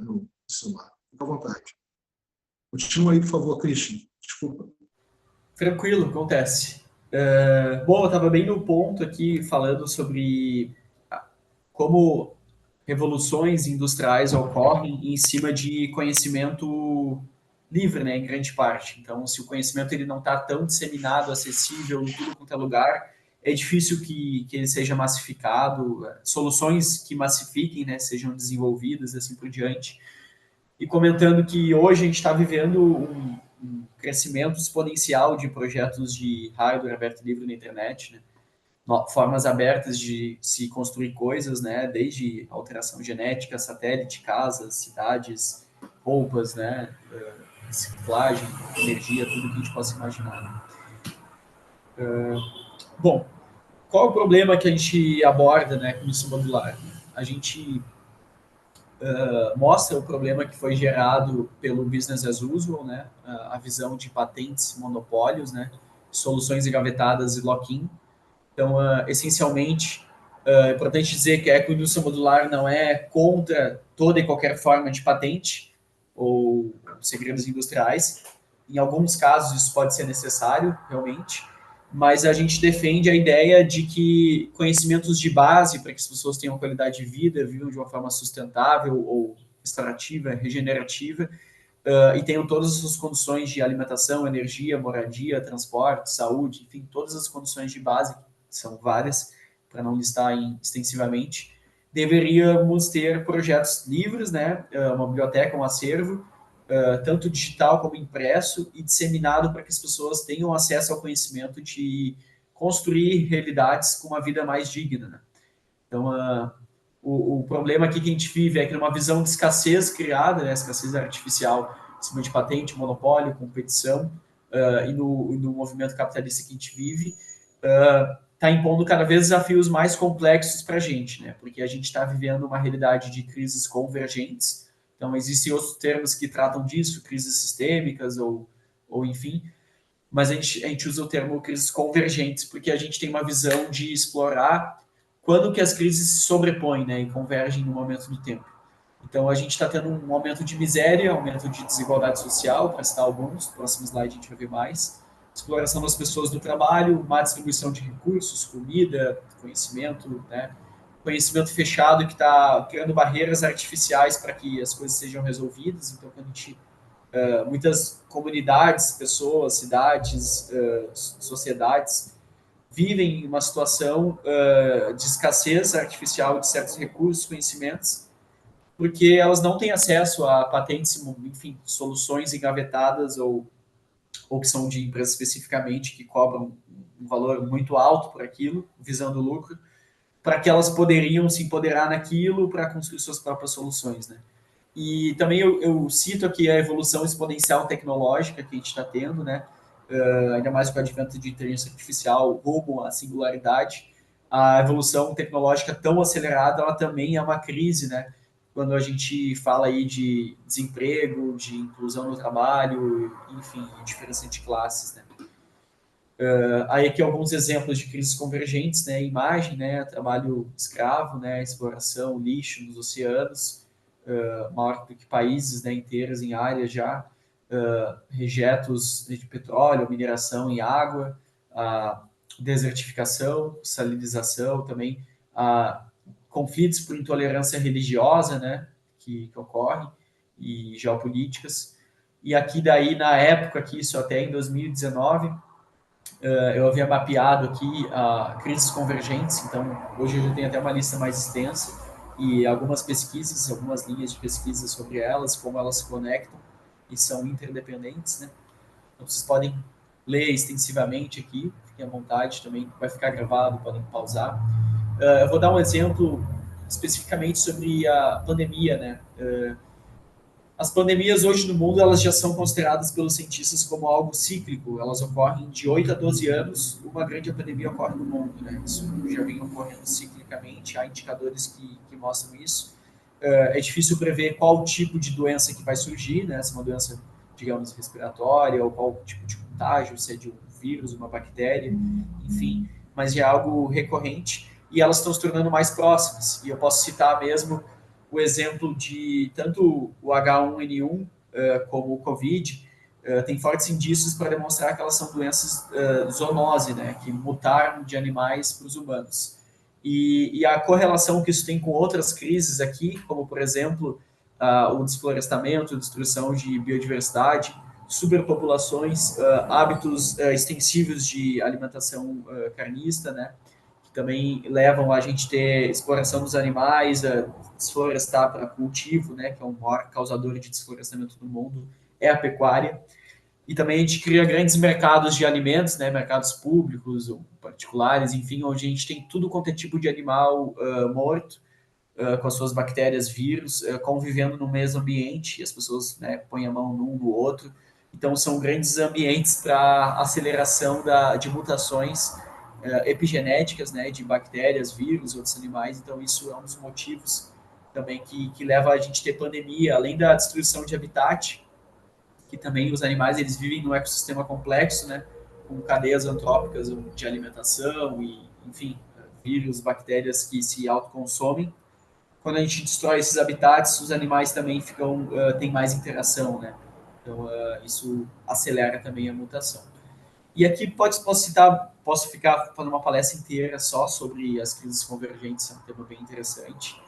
no celular. Fica à vontade. Continua aí, por favor, Christian. Desculpa. Tranquilo, acontece. Bom, eu estava bem no ponto aqui, falando sobre como revoluções industriais ocorrem em cima de conhecimento livre, né, em grande parte. Então, se o conhecimento ele não está tão disseminado, acessível em tudo quanto é lugar, é difícil que ele seja massificado, soluções que massifiquem, né, sejam desenvolvidas, assim por diante. E comentando que hoje a gente está vivendo um crescimento exponencial de projetos de hardware aberto e livre na internet, né? Formas abertas de se construir coisas, né? Desde alteração genética, satélite, casas, cidades, roupas, né? Reciclagem, energia, tudo que a gente possa imaginar. Bom, qual é o problema que a gente aborda, né, com isso modular? A gente mostra o problema que foi gerado pelo business as usual, né? A visão de patentes, monopólios, né? Soluções engavetadas e lock-in. Então, essencialmente, é importante dizer que a ecoindústria modular não é contra toda e qualquer forma de patente ou segredos industriais. Em alguns casos, isso pode ser necessário, realmente, mas a gente defende a ideia de que conhecimentos de base para que as pessoas tenham qualidade de vida, vivam de uma forma sustentável ou restaurativa, regenerativa, e tenham todas as suas condições de alimentação, energia, moradia, transporte, saúde, enfim, todas as condições de base, são várias, para não listar extensivamente, deveríamos ter projetos livres, né, uma biblioteca, um acervo, tanto digital como impresso, e disseminado para que as pessoas tenham acesso ao conhecimento de construir realidades com uma vida mais digna. Né? Então, o problema aqui que a gente vive é que numa visão de escassez criada, né, escassez artificial, em cima de patente, monopólio, competição, e no movimento capitalista que a gente vive, está impondo cada vez desafios mais complexos para a gente, né? Porque a gente está vivendo uma realidade de crises convergentes. Então, existem outros termos que tratam disso, crises sistêmicas ou enfim, mas a gente usa o termo crises convergentes porque a gente tem uma visão de explorar quando que as crises se sobrepõem, né, e convergem no momento do tempo. Então, a gente está tendo um aumento de miséria, aumento de desigualdade social, para citar alguns, no próximo slide a gente vai ver mais, exploração das pessoas do trabalho, má distribuição de recursos, comida, conhecimento, né, conhecimento fechado que está criando barreiras artificiais para que as coisas sejam resolvidas. Então, quando a gente muitas comunidades, pessoas, cidades, sociedades vivem em uma situação de escassez artificial de certos recursos, conhecimentos, porque elas não têm acesso a patentes, enfim, soluções engavetadas ou que são de empresas especificamente que cobram um valor muito alto por aquilo, visando lucro, para que elas poderiam se empoderar naquilo para construir suas próprias soluções, né? E também eu cito aqui a evolução exponencial tecnológica que a gente está tendo, né? Ainda mais com o advento de inteligência artificial, rumo à singularidade. A evolução tecnológica tão acelerada, ela também é uma crise, né? Quando a gente fala aí de desemprego, de inclusão no trabalho, enfim, diferença de classes, né? Aí aqui alguns exemplos de crises convergentes, né? Imagem, né? Trabalho escravo, né? Exploração, lixo nos oceanos, maior do que países, né, inteiros em áreas já, rejetos de petróleo, mineração em água, a desertificação, salinização também, conflitos por intolerância religiosa, né, que ocorrem, e geopolíticas. E aqui daí, na época, aqui, isso até em 2019, eu havia mapeado aqui crises convergentes, então hoje eu já tenho até uma lista mais extensa e algumas pesquisas, algumas linhas de pesquisa sobre elas, como elas se conectam e são interdependentes, né? Então vocês podem ler extensivamente aqui, fiquem à vontade também, vai ficar gravado, podem pausar. Eu vou dar um exemplo especificamente sobre a pandemia, né? As pandemias hoje no mundo elas já são consideradas pelos cientistas como algo cíclico. Elas ocorrem de 8 a 12 anos, uma grande pandemia ocorre no mundo. Né? Isso já vem ocorrendo ciclicamente, há indicadores que mostram isso. É difícil prever qual tipo de doença que vai surgir, né? Se é uma doença, digamos, respiratória, ou qual tipo de contágio, se é de um vírus, uma bactéria, enfim, mas já é algo recorrente e elas estão se tornando mais próximas. E eu posso citar mesmo o exemplo de tanto o H1N1 como o Covid, tem fortes indícios para demonstrar que elas são doenças zoonose, né, que mutaram de animais para os humanos. E a correlação que isso tem com outras crises aqui, como, por exemplo, o desflorestamento, destruição de biodiversidade, superpopulações, hábitos extensivos de alimentação carnista, né, que também levam a gente ter exploração dos animais, desflorestar para cultivo, né, que é o maior causador de desflorestamento do mundo, é a pecuária. E também a gente cria grandes mercados de alimentos, né, mercados públicos ou particulares, enfim, onde a gente tem tudo quanto é tipo de animal morto, com as suas bactérias, vírus, convivendo no mesmo ambiente, e as pessoas, né, põem a mão num no outro. Então, são grandes ambientes para aceleração de mutações epigenéticas, né, de bactérias, vírus, outros animais. Então, isso é um dos motivos também que leva a gente a ter pandemia, além da destruição de habitat, que também os animais eles vivem num ecossistema complexo, né, com cadeias antrópicas de alimentação e, enfim, vírus, bactérias que se autoconsomem. Quando a gente destrói esses habitats, os animais também têm mais interação, né? Então, isso acelera também a mutação. E aqui posso ficar falando uma palestra inteira só sobre as crises convergentes, é um tema bem interessante.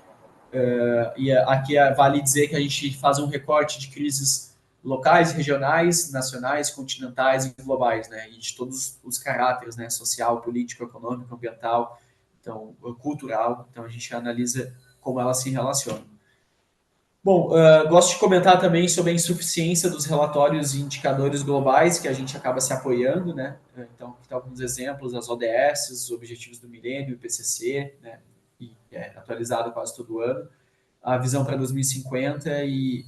E aqui vale dizer que a gente faz um recorte de crises locais, regionais, nacionais, continentais e globais, né? E de todos os caráteres, né? Social, político, econômico, ambiental, então cultural. Então a gente analisa como elas se relacionam. Bom, gosto de comentar também sobre a insuficiência dos relatórios e indicadores globais que a gente acaba se apoiando, né? Então, aqui estão alguns exemplos, as ODS, os Objetivos do Milênio, o IPCC, né? E é atualizado quase todo ano, a visão para 2050 e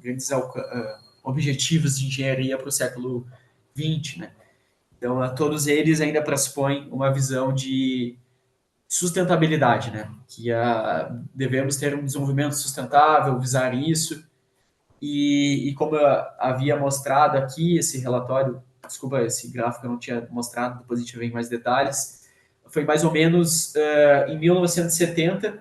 grandes objetivos de engenharia para o século XX, né? Então, todos eles ainda pressupõem uma visão de sustentabilidade, né? Que devemos ter um desenvolvimento sustentável, visar isso. E como eu havia mostrado aqui, esse relatório, desculpa, esse gráfico eu não tinha mostrado, depois a gente vê em mais detalhes, foi mais ou menos em 1970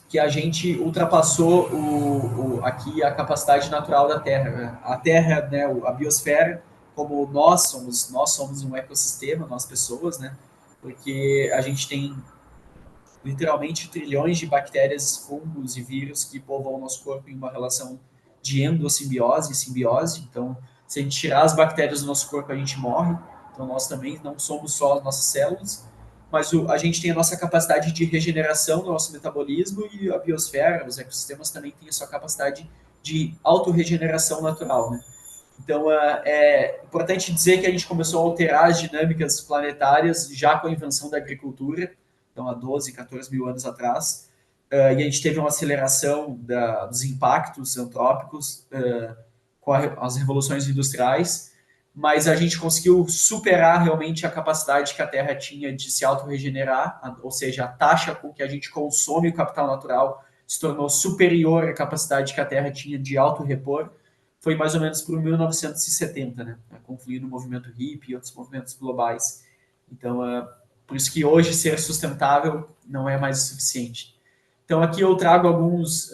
que a gente ultrapassou aqui a capacidade natural da Terra. Né? A Terra, né, a biosfera, como nós somos um ecossistema, nós pessoas, né? Porque a gente tem literalmente trilhões de bactérias, fungos e vírus que povoam o nosso corpo em uma relação de endossimbiose e simbiose. Então, se a gente tirar as bactérias do nosso corpo, a gente morre. Então, nós também não somos só as nossas células, mas a gente tem a nossa capacidade de regeneração do nosso metabolismo e a biosfera, os ecossistemas também têm a sua capacidade de autorregeneração natural, né? Então, é importante dizer que a gente começou a alterar as dinâmicas planetárias já com a invenção da agricultura, então há 12, 14 mil anos atrás, e a gente teve uma aceleração dos impactos antrópicos com as revoluções industriais, mas a gente conseguiu superar realmente a capacidade que a Terra tinha de se autorregenerar, ou seja, a taxa com que a gente consome o capital natural se tornou superior à capacidade que a Terra tinha de autorrepor, foi mais ou menos por 1970, né? Confluindo o movimento hippie e outros movimentos globais. Então, por isso que hoje ser sustentável não é mais o suficiente. Então, aqui eu trago alguns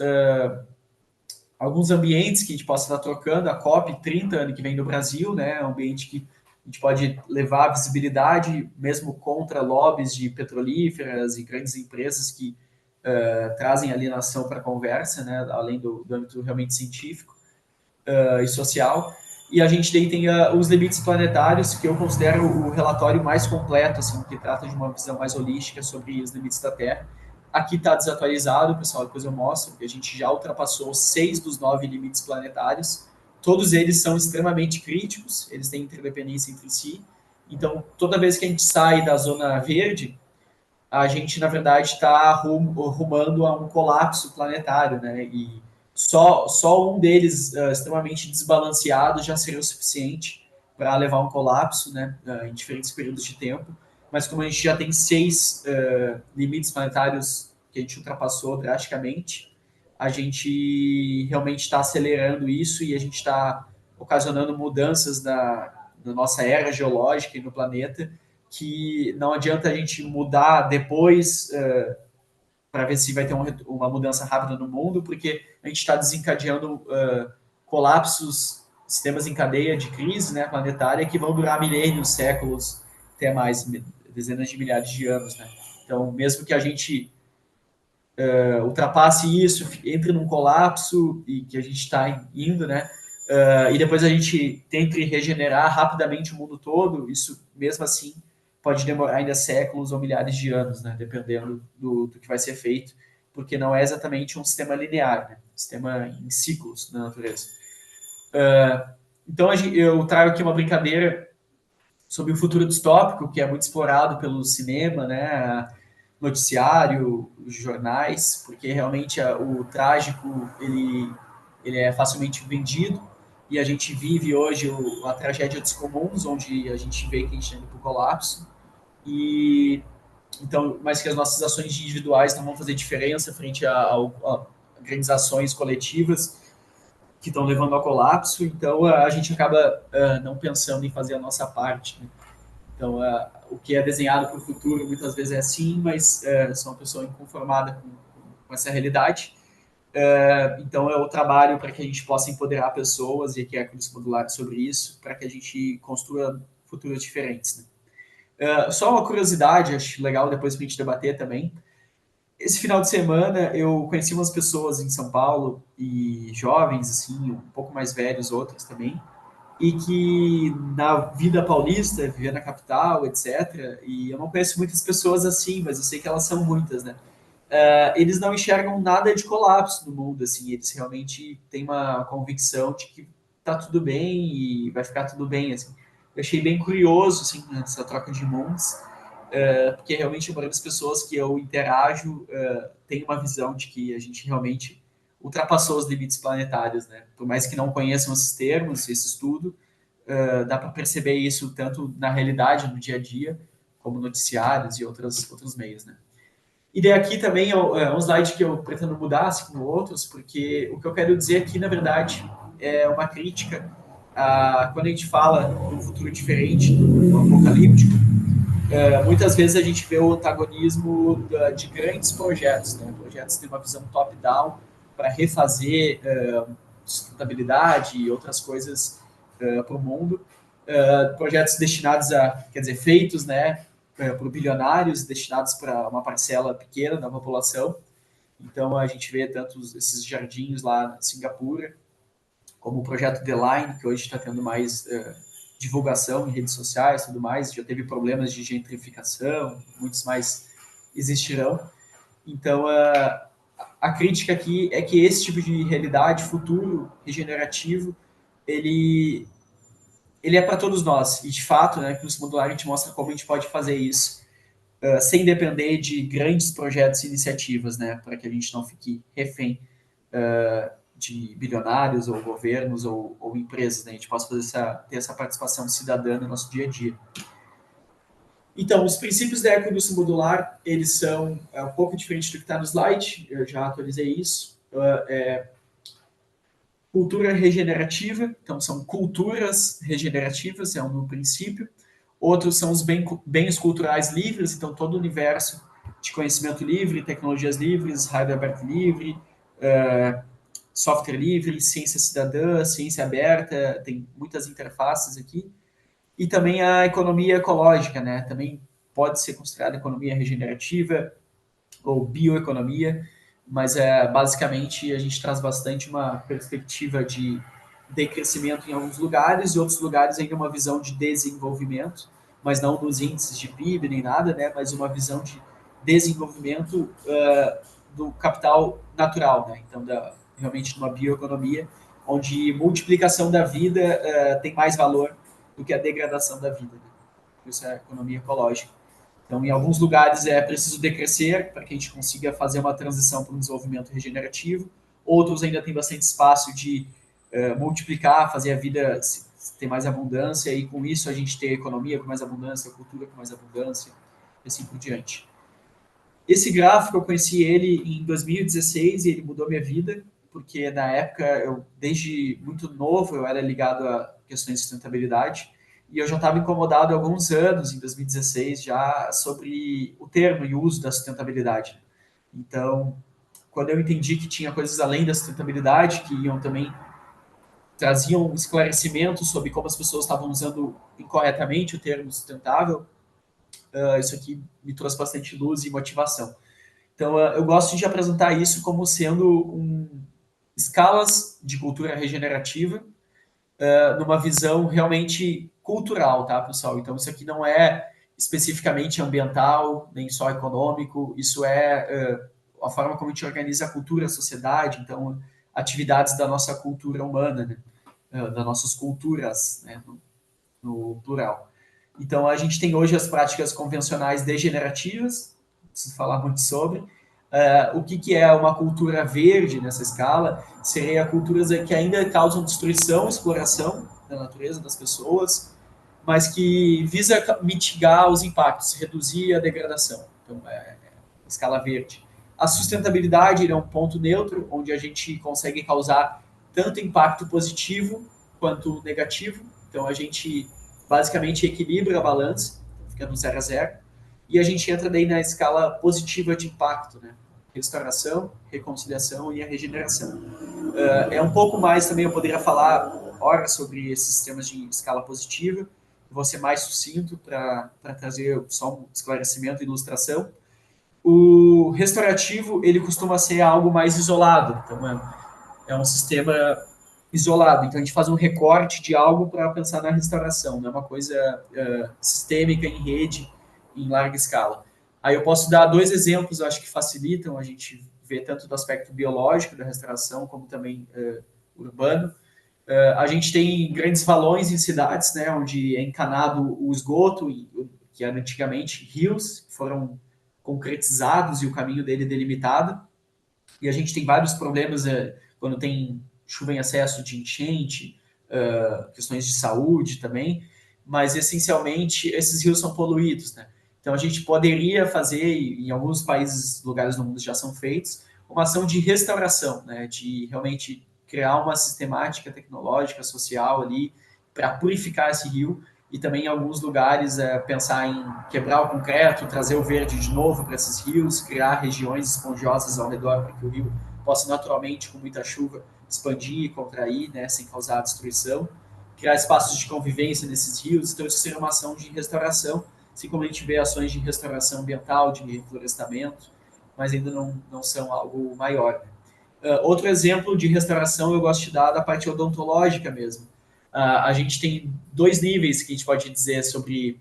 ambientes que a gente possa estar trocando. A COP30, ano que vem no Brasil, né? É um ambiente que a gente pode levar visibilidade, mesmo contra lobbies de petrolíferas e grandes empresas que trazem alienação para a conversa, né? Além do âmbito realmente científico e social. E a gente tem os limites planetários, que eu considero o relatório mais completo, assim, que trata de uma visão mais holística sobre os limites da Terra. Aqui está desatualizado, pessoal, depois eu mostro, que a gente já ultrapassou 6 dos 9 limites planetários. Todos eles são extremamente críticos, eles têm interdependência entre si. Então, toda vez que a gente sai da zona verde, a gente, na verdade, está rumando a um colapso planetário, né? E só um deles extremamente desbalanceado já seria o suficiente para levar a um colapso, né? Em diferentes períodos de tempo. Mas como a gente já tem 6 limites planetários que a gente ultrapassou drasticamente, a gente realmente está acelerando isso e a gente está ocasionando mudanças na nossa era geológica e no planeta que não adianta a gente mudar depois para ver se vai ter uma mudança rápida no mundo, porque a gente está desencadeando colapsos, sistemas em cadeia de crise, né, planetária, que vão durar milênios, séculos, até mais, dezenas de milhares de anos, né? Então, mesmo que a gente ultrapasse isso, entre num colapso e que a gente está indo, né? E depois a gente tente regenerar rapidamente o mundo todo, isso mesmo assim pode demorar ainda séculos ou milhares de anos, né? Dependendo do que vai ser feito, porque não é exatamente um sistema linear, né? Um sistema em ciclos na natureza. Então eu trago aqui uma brincadeira sobre o futuro distópico, que é muito explorado pelo cinema, né? Noticiário, os jornais, porque realmente o trágico ele é facilmente vendido e a gente vive hoje a tragédia dos comuns, onde a gente vê que a gente está indo para o colapso e então, mas que as nossas ações individuais não vão fazer diferença frente a grandes ações coletivas que estão levando ao colapso, então a gente acaba não pensando em fazer a nossa parte, né? Então, o que é desenhado para o futuro muitas vezes é assim, mas sou uma pessoa inconformada com essa realidade. Então, eu trabalho para que a gente possa empoderar pessoas e aqui é Cruz Modular sobre isso, para que a gente construa futuros diferentes, né? Só uma curiosidade, acho legal depois para a gente debater também. Esse final de semana eu conheci umas pessoas em São Paulo e jovens, assim, um pouco mais velhos, outros também, e que na vida paulista, viver na capital, etc., e eu não conheço muitas pessoas assim, mas eu sei que elas são muitas, né? Eles não enxergam nada de colapso no mundo, assim, eles realmente têm uma convicção de que tá tudo bem e vai ficar tudo bem, assim. Eu achei bem curioso, assim, essa troca de mundos, porque realmente a maioria das pessoas que eu interajo tem uma visão de que a gente realmente ultrapassou os limites planetários, né? Por mais que não conheçam esses termos, esse estudo, dá para perceber isso tanto na realidade, no dia a dia, como noticiários e outros meios, né? E daí aqui também é um slide que eu pretendo mudar, assim como outros, porque o que eu quero dizer aqui, na verdade, é uma crítica a quando a gente fala de um futuro diferente, do apocalíptico, muitas vezes a gente vê o antagonismo de grandes projetos, né? Projetos que têm uma visão top-down para refazer sustentabilidade e outras coisas para o mundo. Projetos destinados quer dizer, feitos, né, por bilionários, destinados para uma parcela pequena da população. Então a gente vê tanto esses jardins lá em Singapura, como o projeto The Line, que hoje está tendo mais divulgação em redes sociais e tudo mais, já teve problemas de gentrificação, muitos mais existirão. Então, a crítica aqui é que esse tipo de realidade, futuro regenerativo, ele, ele é para todos nós. E, de fato, né, que no Modular a gente mostra como a gente pode fazer isso sem depender de grandes projetos e iniciativas, né, para que a gente não fique refém de bilionários ou governos ou empresas, né? A gente possa ter essa participação cidadã no nosso dia a dia. Então, os princípios da ecoindústria modular, eles são um pouco diferentes do que está no slide, eu já atualizei isso. Cultura regenerativa, então são culturas regenerativas, é um princípio. Outros são os bens culturais livres, então todo o universo de conhecimento livre, tecnologias livres, hardware aberto livre, software livre, ciência cidadã, ciência aberta, tem muitas interfaces aqui. E também a economia ecológica, né? Também pode ser considerada economia regenerativa ou bioeconomia, mas basicamente a gente traz bastante uma perspectiva de decrescimento em alguns lugares e outros lugares ainda uma visão de desenvolvimento, mas não nos índices de PIB nem nada, né? Mas uma visão de desenvolvimento do capital natural, né? Então, realmente numa bioeconomia, onde multiplicação da vida tem mais valor do que a degradação da vida, né? Isso é a economia ecológica. Então, em alguns lugares é preciso decrescer para que a gente consiga fazer uma transição para um desenvolvimento regenerativo. Outros ainda tem bastante espaço de multiplicar, fazer a vida ter mais abundância e com isso a gente ter a economia com mais abundância, a cultura com mais abundância e assim por diante. Esse gráfico eu conheci ele em 2016 e ele mudou minha vida, porque na época eu desde muito novo eu era ligado a questões de sustentabilidade e eu já estava incomodado há alguns anos, em 2016, já sobre o termo e o uso da sustentabilidade. Então, quando eu entendi que tinha coisas além da sustentabilidade, que iam também traziam esclarecimentos sobre como as pessoas estavam usando incorretamente o termo sustentável, isso aqui me trouxe bastante luz e motivação. Então, eu gosto de apresentar isso como sendo escalas de cultura regenerativa, numa visão realmente cultural, tá, pessoal? Então, isso aqui não é especificamente ambiental, nem só econômico, isso é a forma como a gente organiza a cultura, a sociedade, então, atividades da nossa cultura humana, né? Das nossas culturas, né? No plural. Então, a gente tem hoje as práticas convencionais degenerativas, preciso falar muito sobre. O que é uma cultura verde nessa escala? Seria culturas que ainda causam destruição, exploração da natureza, das pessoas, mas que visa mitigar os impactos, reduzir a degradação. Então, escala verde. A sustentabilidade é um ponto neutro, onde a gente consegue causar tanto impacto positivo quanto negativo. Então, a gente basicamente equilibra a balança, fica no 0 a 0, e a gente entra daí na escala positiva de impacto, né? Restauração, reconciliação e a regeneração. É um pouco mais também, eu poderia falar horas sobre esses sistemas de escala positiva, vou ser mais sucinto para trazer só um esclarecimento e ilustração. O restaurativo, ele costuma ser algo mais isolado, então é um sistema isolado. Então a gente faz um recorte de algo para pensar na restauração, não é uma coisa sistêmica em rede, em larga escala. Aí eu posso dar dois exemplos, eu acho que facilitam a gente ver tanto do aspecto biológico da restauração, como também urbano. A gente tem grandes valões em cidades, né, onde é encanado o esgoto, que eram antigamente rios, que foram concretizados e o caminho dele delimitado. E a gente tem vários problemas quando tem chuva em excesso de enchente, questões de saúde também, mas essencialmente esses rios são poluídos, né? Então a gente poderia fazer, e em alguns países, lugares do mundo já são feitos, uma ação de restauração, né? De realmente criar uma sistemática tecnológica, social ali, para purificar esse rio, e também em alguns lugares pensar em quebrar o concreto, trazer o verde de novo para esses rios, criar regiões esponjosas ao redor para que o rio possa naturalmente, com muita chuva, expandir e contrair, né, sem causar destruição, criar espaços de convivência nesses rios. Então isso seria uma ação de restauração, assim como a gente vê ações de restauração ambiental, de reflorestamento, mas ainda não são algo maior. Outro exemplo de restauração eu gosto de dar da parte odontológica mesmo. A gente tem dois níveis que a gente pode dizer sobre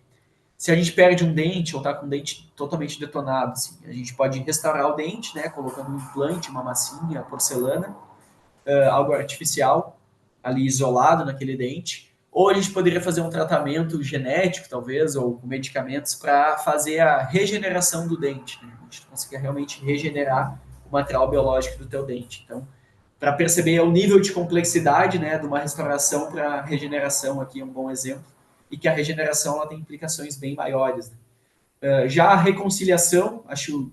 se a gente perde um dente ou está com o dente totalmente detonado. Assim, a gente pode restaurar o dente, né, colocando um implante, uma massinha, porcelana, algo artificial, ali isolado naquele dente. Ou a gente poderia fazer um tratamento genético, talvez, ou com medicamentos para fazer a regeneração do dente. Né? A gente conseguir realmente regenerar o material biológico do teu dente. Então, para perceber o nível de complexidade, né, de uma restauração para regeneração, aqui é um bom exemplo, e que a regeneração ela tem implicações bem maiores. Né? Já a reconciliação, acho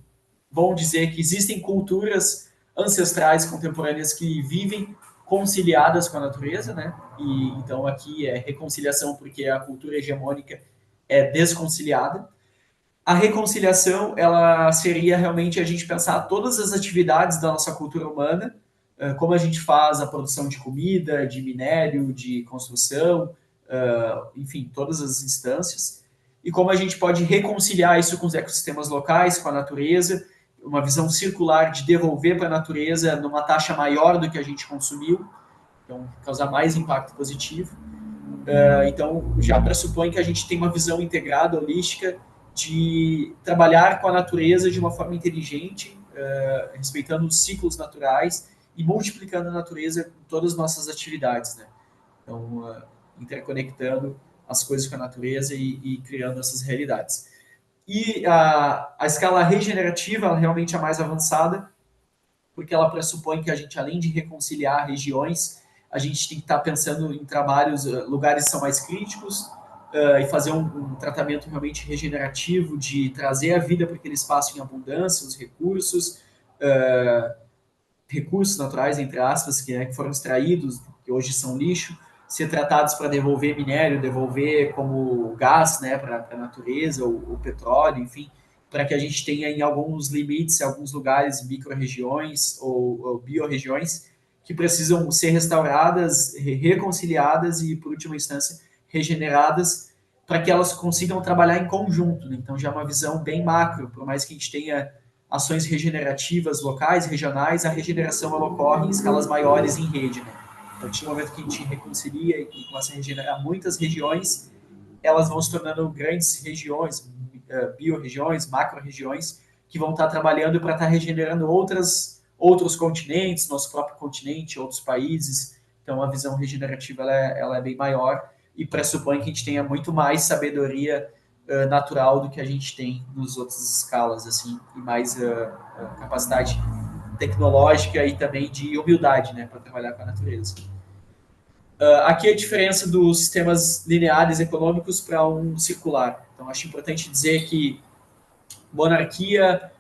bom dizer que existem culturas ancestrais contemporâneas que vivem conciliadas com a natureza, né? E então aqui é reconciliação porque a cultura hegemônica é desconciliada. A reconciliação, ela seria realmente a gente pensar todas as atividades da nossa cultura humana, como a gente faz a produção de comida, de minério, de construção, enfim, todas as instâncias, e como a gente pode reconciliar isso com os ecossistemas locais, com a natureza, uma visão circular de devolver para a natureza numa taxa maior do que a gente consumiu, então causar mais impacto positivo. Então, já pressupõe que a gente tem uma visão integrada, holística, de trabalhar com a natureza de uma forma inteligente, respeitando os ciclos naturais e multiplicando a natureza em todas as nossas atividades, né? Então, interconectando as coisas com a natureza e criando essas realidades. E a escala regenerativa, ela realmente é a mais avançada, porque ela pressupõe que a gente, além de reconciliar regiões, a gente tem que estar pensando em trabalhos, lugares que são mais críticos, e fazer um tratamento realmente regenerativo, de trazer a vida para aquele espaço em abundância, os recursos, recursos naturais, entre aspas, que foram extraídos, que hoje são lixo, ser tratados para devolver minério, devolver como gás, né, para a natureza, o petróleo, enfim, para que a gente tenha em alguns limites, em alguns lugares, micro-regiões ou biorregiões que precisam ser restauradas, reconciliadas e, por última instância, regeneradas para que elas consigam trabalhar em conjunto. Né? Então, já é uma visão bem macro, por mais que a gente tenha ações regenerativas locais, regionais, a regeneração ela ocorre em escalas maiores em rede. Né? A partir do momento que a gente reconcilia e começa a regenerar muitas regiões, elas vão se tornando grandes regiões, biorregiões, macro-regiões, que vão estar trabalhando para estar regenerando outros continentes, nosso próprio continente, outros países. Então, a visão regenerativa ela é bem maior e pressupõe que a gente tenha muito mais sabedoria natural do que a gente tem nas outras escalas, assim, e mais capacidade tecnológica e também de humildade, né, para trabalhar com a natureza. Aqui a diferença dos sistemas lineares econômicos para um circular. Então, acho importante dizer que monarquia,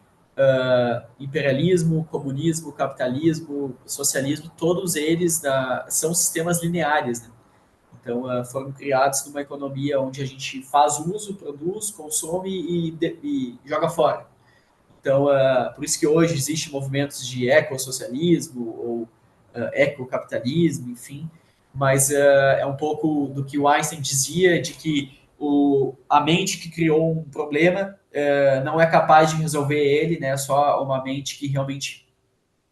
imperialismo, comunismo, capitalismo, socialismo, todos eles são sistemas lineares. Né? Então, foram criados numa economia onde a gente faz uso, produz, consome e joga fora. Então, por isso que hoje existem movimentos de ecossocialismo ou ecocapitalismo, enfim, mas é um pouco do que o Einstein dizia, de que a mente que criou um problema não é capaz de resolver ele, né? Só uma mente que realmente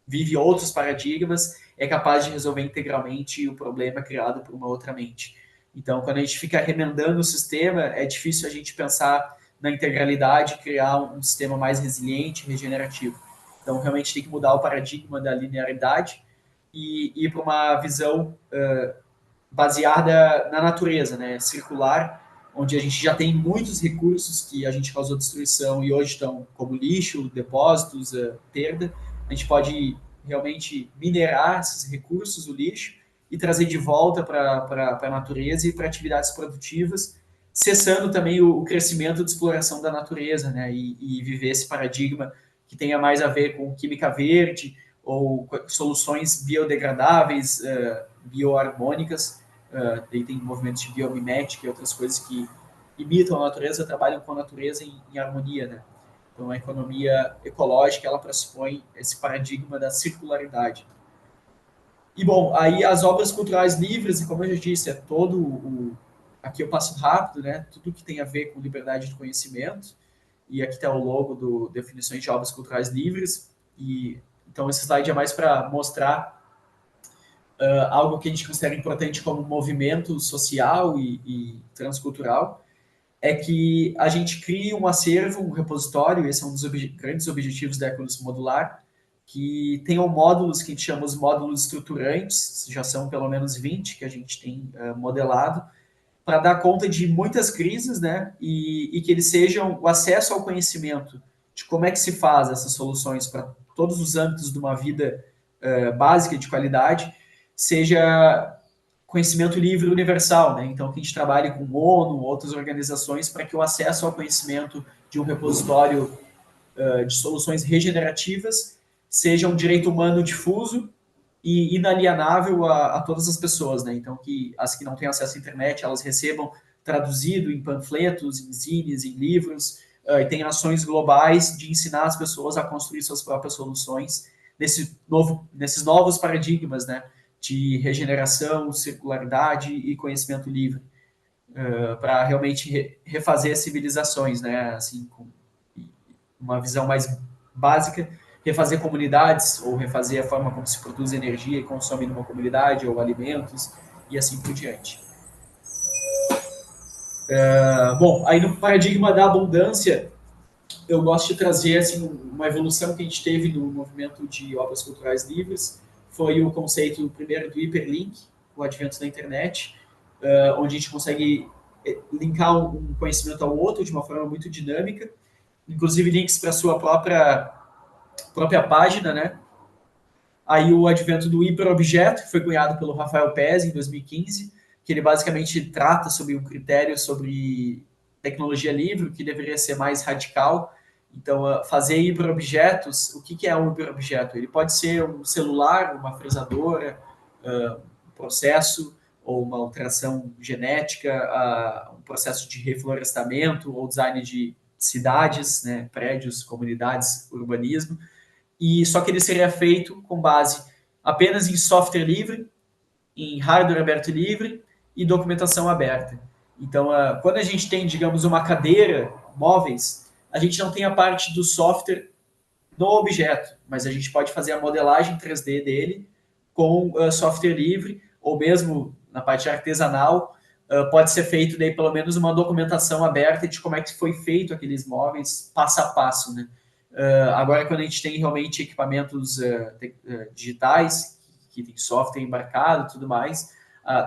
vive outros paradigmas é capaz de resolver integralmente o problema criado por uma outra mente. Então, quando a gente fica remendando o sistema, é difícil a gente pensar na integralidade e criar um sistema mais resiliente, regenerativo. Então, realmente tem que mudar o paradigma da linearidade e ir para uma visão baseada na natureza, né, circular, onde a gente já tem muitos recursos que a gente causou destruição e hoje estão como lixo, depósitos, perda. A gente pode realmente minerar esses recursos, o lixo, e trazer de volta para a natureza e para atividades produtivas, cessando também o crescimento de exploração da natureza, né, e viver esse paradigma que tenha mais a ver com química verde ou soluções biodegradáveis, bioharmônicas. Daí tem movimentos de biomimética e outras coisas que imitam a natureza, trabalham com a natureza em harmonia, né? Então, a economia ecológica, ela pressupõe esse paradigma da circularidade. E, bom, aí as obras culturais livres, e como eu já disse, é todo o... Aqui eu passo rápido, né? Tudo que tem a ver com liberdade de conhecimento. E aqui está o logo do Definições de Obras Culturais Livres. E, então, esse slide é mais para mostrar algo que a gente considera importante como movimento social e transcultural, é que a gente crie um acervo, um repositório, esse é um dos grandes objetivos da Economia Modular, que tenham módulos que a gente chama os módulos estruturantes, já são pelo menos 20 que a gente tem modelado, para dar conta de muitas crises, né, e que eles sejam o acesso ao conhecimento de como é que se faz essas soluções para todos os âmbitos de uma vida básica de qualidade, seja conhecimento livre universal, né? Então, que a gente trabalhe com o ONU, outras organizações, para que o acesso ao conhecimento de um repositório de soluções regenerativas seja um direito humano difuso e inalienável a todas as pessoas, né? Então, que as que não têm acesso à internet, elas recebam traduzido em panfletos, em zines, em livros, e tem ações globais de ensinar as pessoas a construir suas próprias soluções nesses novos paradigmas, né? De regeneração, circularidade e conhecimento livre, para realmente refazer as civilizações, né? Assim, com uma visão mais básica, refazer comunidades ou refazer a forma como se produz energia e consome numa comunidade ou alimentos e assim por diante. Bom, aí no paradigma da abundância, eu gosto de trazer assim, uma evolução que a gente teve no movimento de obras culturais livres, foi o conceito primeiro do hiperlink, o advento da internet, onde a gente consegue linkar um conhecimento ao outro de uma forma muito dinâmica, inclusive links para a sua própria página, né? Aí o advento do hiperobjeto, que foi cunhado pelo Rafael Pez em 2015, que ele basicamente trata sobre um critério sobre tecnologia livre, que deveria ser mais radical. Então, fazer hiperobjetos, o que é um hiperobjeto? Ele pode ser um celular, uma fresadora, um processo ou uma alteração genética, um processo de reflorestamento ou design de cidades, né, prédios, comunidades, urbanismo, e só que ele seria feito com base apenas em software livre, em hardware aberto e livre e documentação aberta. Então, quando a gente tem, digamos, uma cadeira, móveis, a gente não tem a parte do software no objeto, mas a gente pode fazer a modelagem 3D dele com software livre, ou mesmo na parte artesanal, pode ser feito daí pelo menos uma documentação aberta de como é que foi feito aqueles móveis passo a passo, né? Agora, quando a gente tem realmente equipamentos digitais, que tem software embarcado e tudo mais,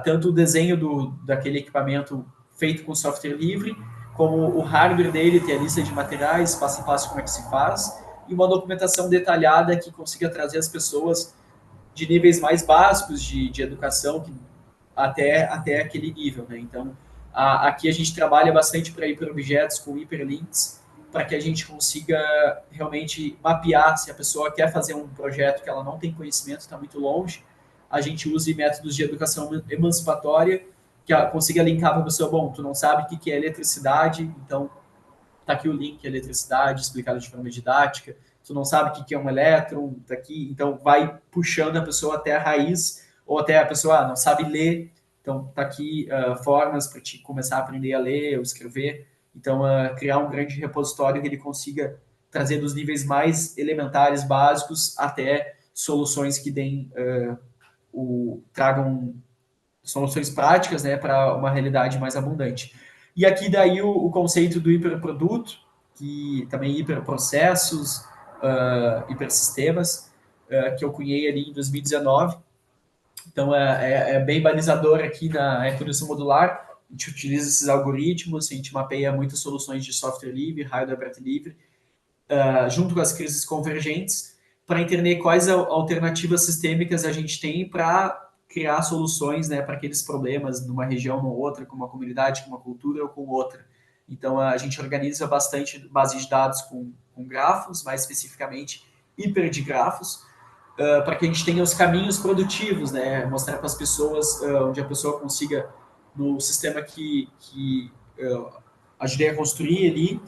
tanto o desenho daquele equipamento feito com software livre, como o hardware dele, tem a lista de materiais, passo a passo como é que se faz, e uma documentação detalhada que consiga trazer as pessoas de níveis mais básicos de educação até aquele nível, né? Então, aqui a gente trabalha bastante para hiperobjetos com hiperlinks, para que a gente consiga realmente mapear se a pessoa quer fazer um projeto que ela não tem conhecimento, está muito longe, a gente use métodos de educação emancipatória que consiga linkar para a pessoa, bom, tu não sabe o que é eletricidade, então tá aqui o link eletricidade explicado de forma didática, tu não sabe o que é um elétron, tá aqui, então vai puxando a pessoa até a raiz, ou até a pessoa não sabe ler, então tá aqui formas para te começar a aprender a ler ou escrever, então criar um grande repositório que ele consiga trazer dos níveis mais elementares, básicos, até soluções que deem, tragam soluções práticas, né, para uma realidade mais abundante. E aqui daí o conceito do hiperproduto, que também hiperprocessos, hipersistemas, que eu cunhei ali em 2019. Então é bem balizador aqui na economia modular. A gente utiliza esses algoritmos, a gente mapeia muitas soluções de software livre, hardware aberto livre, junto com as crises convergentes, para entender quais alternativas sistêmicas a gente tem para criar soluções, né, para aqueles problemas numa região ou outra, com uma comunidade, com uma cultura ou com outra. Então, a gente organiza bastante base de dados com grafos, mais especificamente hiper de grafos, para que a gente tenha os caminhos produtivos, né, mostrar para as pessoas onde a pessoa consiga, no sistema que ajudei a construir ali,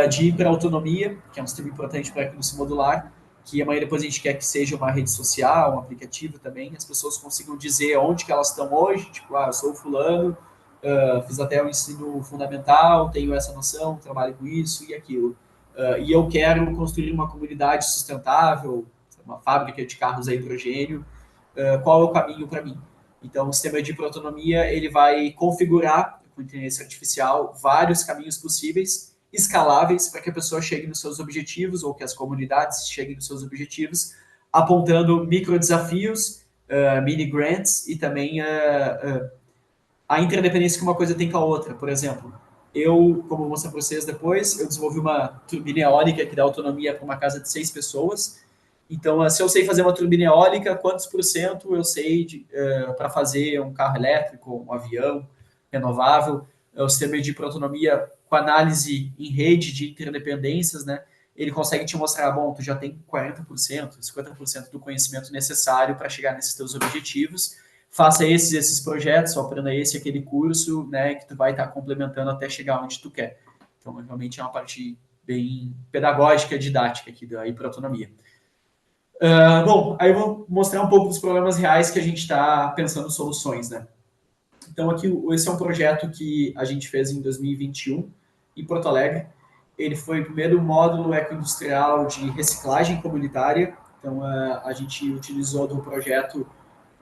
de hiperautonomia, que é um sistema importante para a economia modular, que amanhã depois a gente quer que seja uma rede social, um aplicativo também, as pessoas consigam dizer onde que elas estão hoje, tipo, eu sou fulano, fiz até o ensino fundamental, tenho essa noção, trabalho com isso e aquilo. E eu quero construir uma comunidade sustentável, uma fábrica de carros a hidrogênio, qual é o caminho para mim? Então, o sistema de hiperautonomia, ele vai configurar, com inteligência artificial, vários caminhos possíveis, escaláveis, para que a pessoa chegue nos seus objetivos, ou que as comunidades cheguem nos seus objetivos, apontando micro desafios, mini grants, e também a interdependência que uma coisa tem com a outra. Por exemplo, eu, como vou mostrar para vocês depois, eu desenvolvi uma turbina eólica que dá autonomia para uma casa de 6 pessoas. Então, se eu sei fazer uma turbina eólica, quantos por cento eu sei para fazer um carro elétrico, um avião renovável? O sistema de autonomia com análise em rede de interdependências, né? Ele consegue te mostrar, bom, tu já tem 40%, 50% do conhecimento necessário para chegar nesses teus objetivos. Faça esses projetos, ou aprenda aquele curso, né, que tu vai estar complementando até chegar onde tu quer. Então, realmente é uma parte bem pedagógica, didática aqui da hiperautonomia. Bom, aí eu vou mostrar um pouco dos problemas reais que a gente está pensando soluções, né? Então, aqui, esse é um projeto que a gente fez em 2021, em Porto Alegre. Ele foi o primeiro módulo ecoindustrial de reciclagem comunitária. Então, a gente utilizou do projeto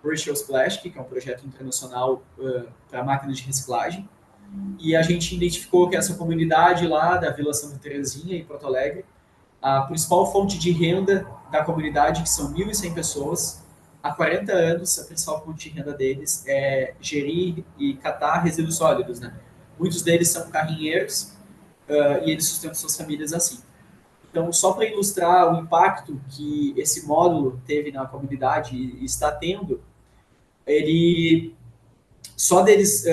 Virtual Plastic, que é um projeto internacional para máquinas de reciclagem. E a gente identificou que essa comunidade lá da Vila Santa Terezinha, em Porto Alegre, a principal fonte de renda da comunidade, que são 1.100 pessoas, há 40 anos, a principal fonte de renda deles é gerir e catar resíduos sólidos, né? Muitos deles são carrinheiros e eles sustentam suas famílias assim. Então, só para ilustrar o impacto que esse módulo teve na comunidade e está tendo, ele só deles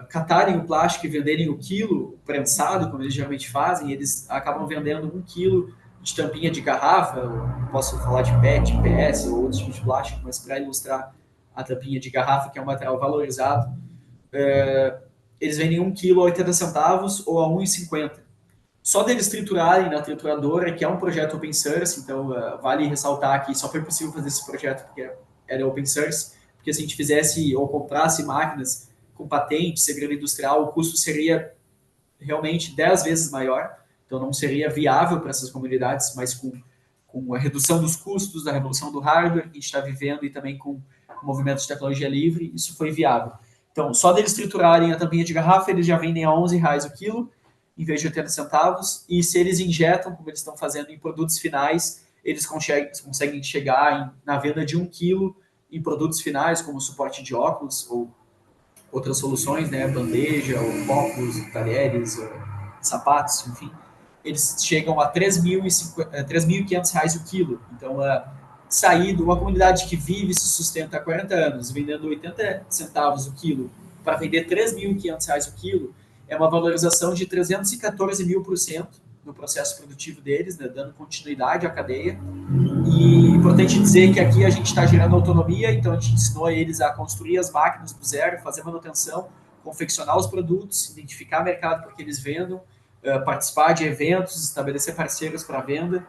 catarem o plástico e venderem o quilo prensado, como eles geralmente fazem, eles acabam vendendo 1 quilo de tampinha de garrafa, posso falar de PET, PS ou outros tipos de plástico, mas para ilustrar a tampinha de garrafa, que é um material valorizado, eles vendem 1 quilo a 80 centavos ou a 1,50. Só deles triturarem na trituradora, que é um projeto open source, então vale ressaltar que só foi possível fazer esse projeto porque era open source, porque se a gente fizesse ou comprasse máquinas com patente, segredo industrial, o custo seria realmente 10 vezes maior, então não seria viável para essas comunidades, mas com a redução dos custos, da revolução do hardware que a gente está vivendo e também com o movimento de tecnologia livre, isso foi viável. Então, só deles triturarem a tampinha de garrafa, eles já vendem a R$ 11 o quilo, em vez de 80 centavos, e se eles injetam, como eles estão fazendo em produtos finais, eles conseguem chegar na venda de 1 quilo em produtos finais, como suporte de óculos ou outras soluções, né, bandeja, ou copos, talheres, sapatos, enfim, eles chegam a R$ 3.500 o quilo. Então, sair de uma comunidade que vive e se sustenta há 40 anos, vendendo 80 centavos o quilo, para vender R$ 3.500 o quilo, é uma valorização de 314 mil% no processo produtivo deles, né, dando continuidade à cadeia. E é importante dizer que aqui a gente está gerando autonomia, então a gente ensinou eles a construir as máquinas do zero, fazer manutenção, confeccionar os produtos, identificar mercado para que eles vendam, participar de eventos, estabelecer parceiros para venda.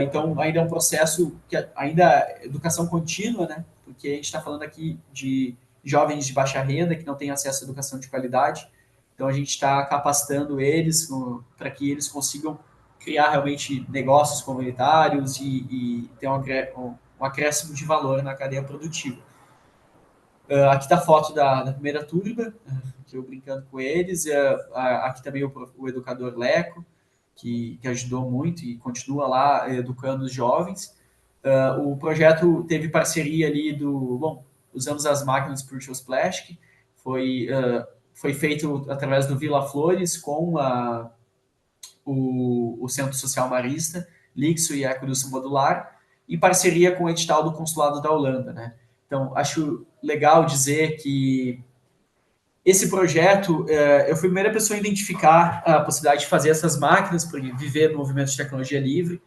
Então, ainda é um processo que ainda é educação contínua, né? Porque a gente está falando aqui de jovens de baixa renda que não têm acesso à educação de qualidade. Então, a gente está capacitando eles para que eles consigam criar realmente negócios comunitários e ter um acréscimo de valor na cadeia produtiva. Aqui está a foto da primeira turma, que eu brincando com eles. Aqui também o educador Leco, que ajudou muito e continua lá educando os jovens. O projeto teve parceria ali Usamos as máquinas Purchase Plastic, foi feito através do Vila Flores com o Centro Social Marista, Lixo e Ecodução Modular, em parceria com o edital do Consulado da Holanda, né? Então, acho legal dizer que esse projeto, eu fui a primeira pessoa a identificar a possibilidade de fazer essas máquinas para viver no movimento de tecnologia livre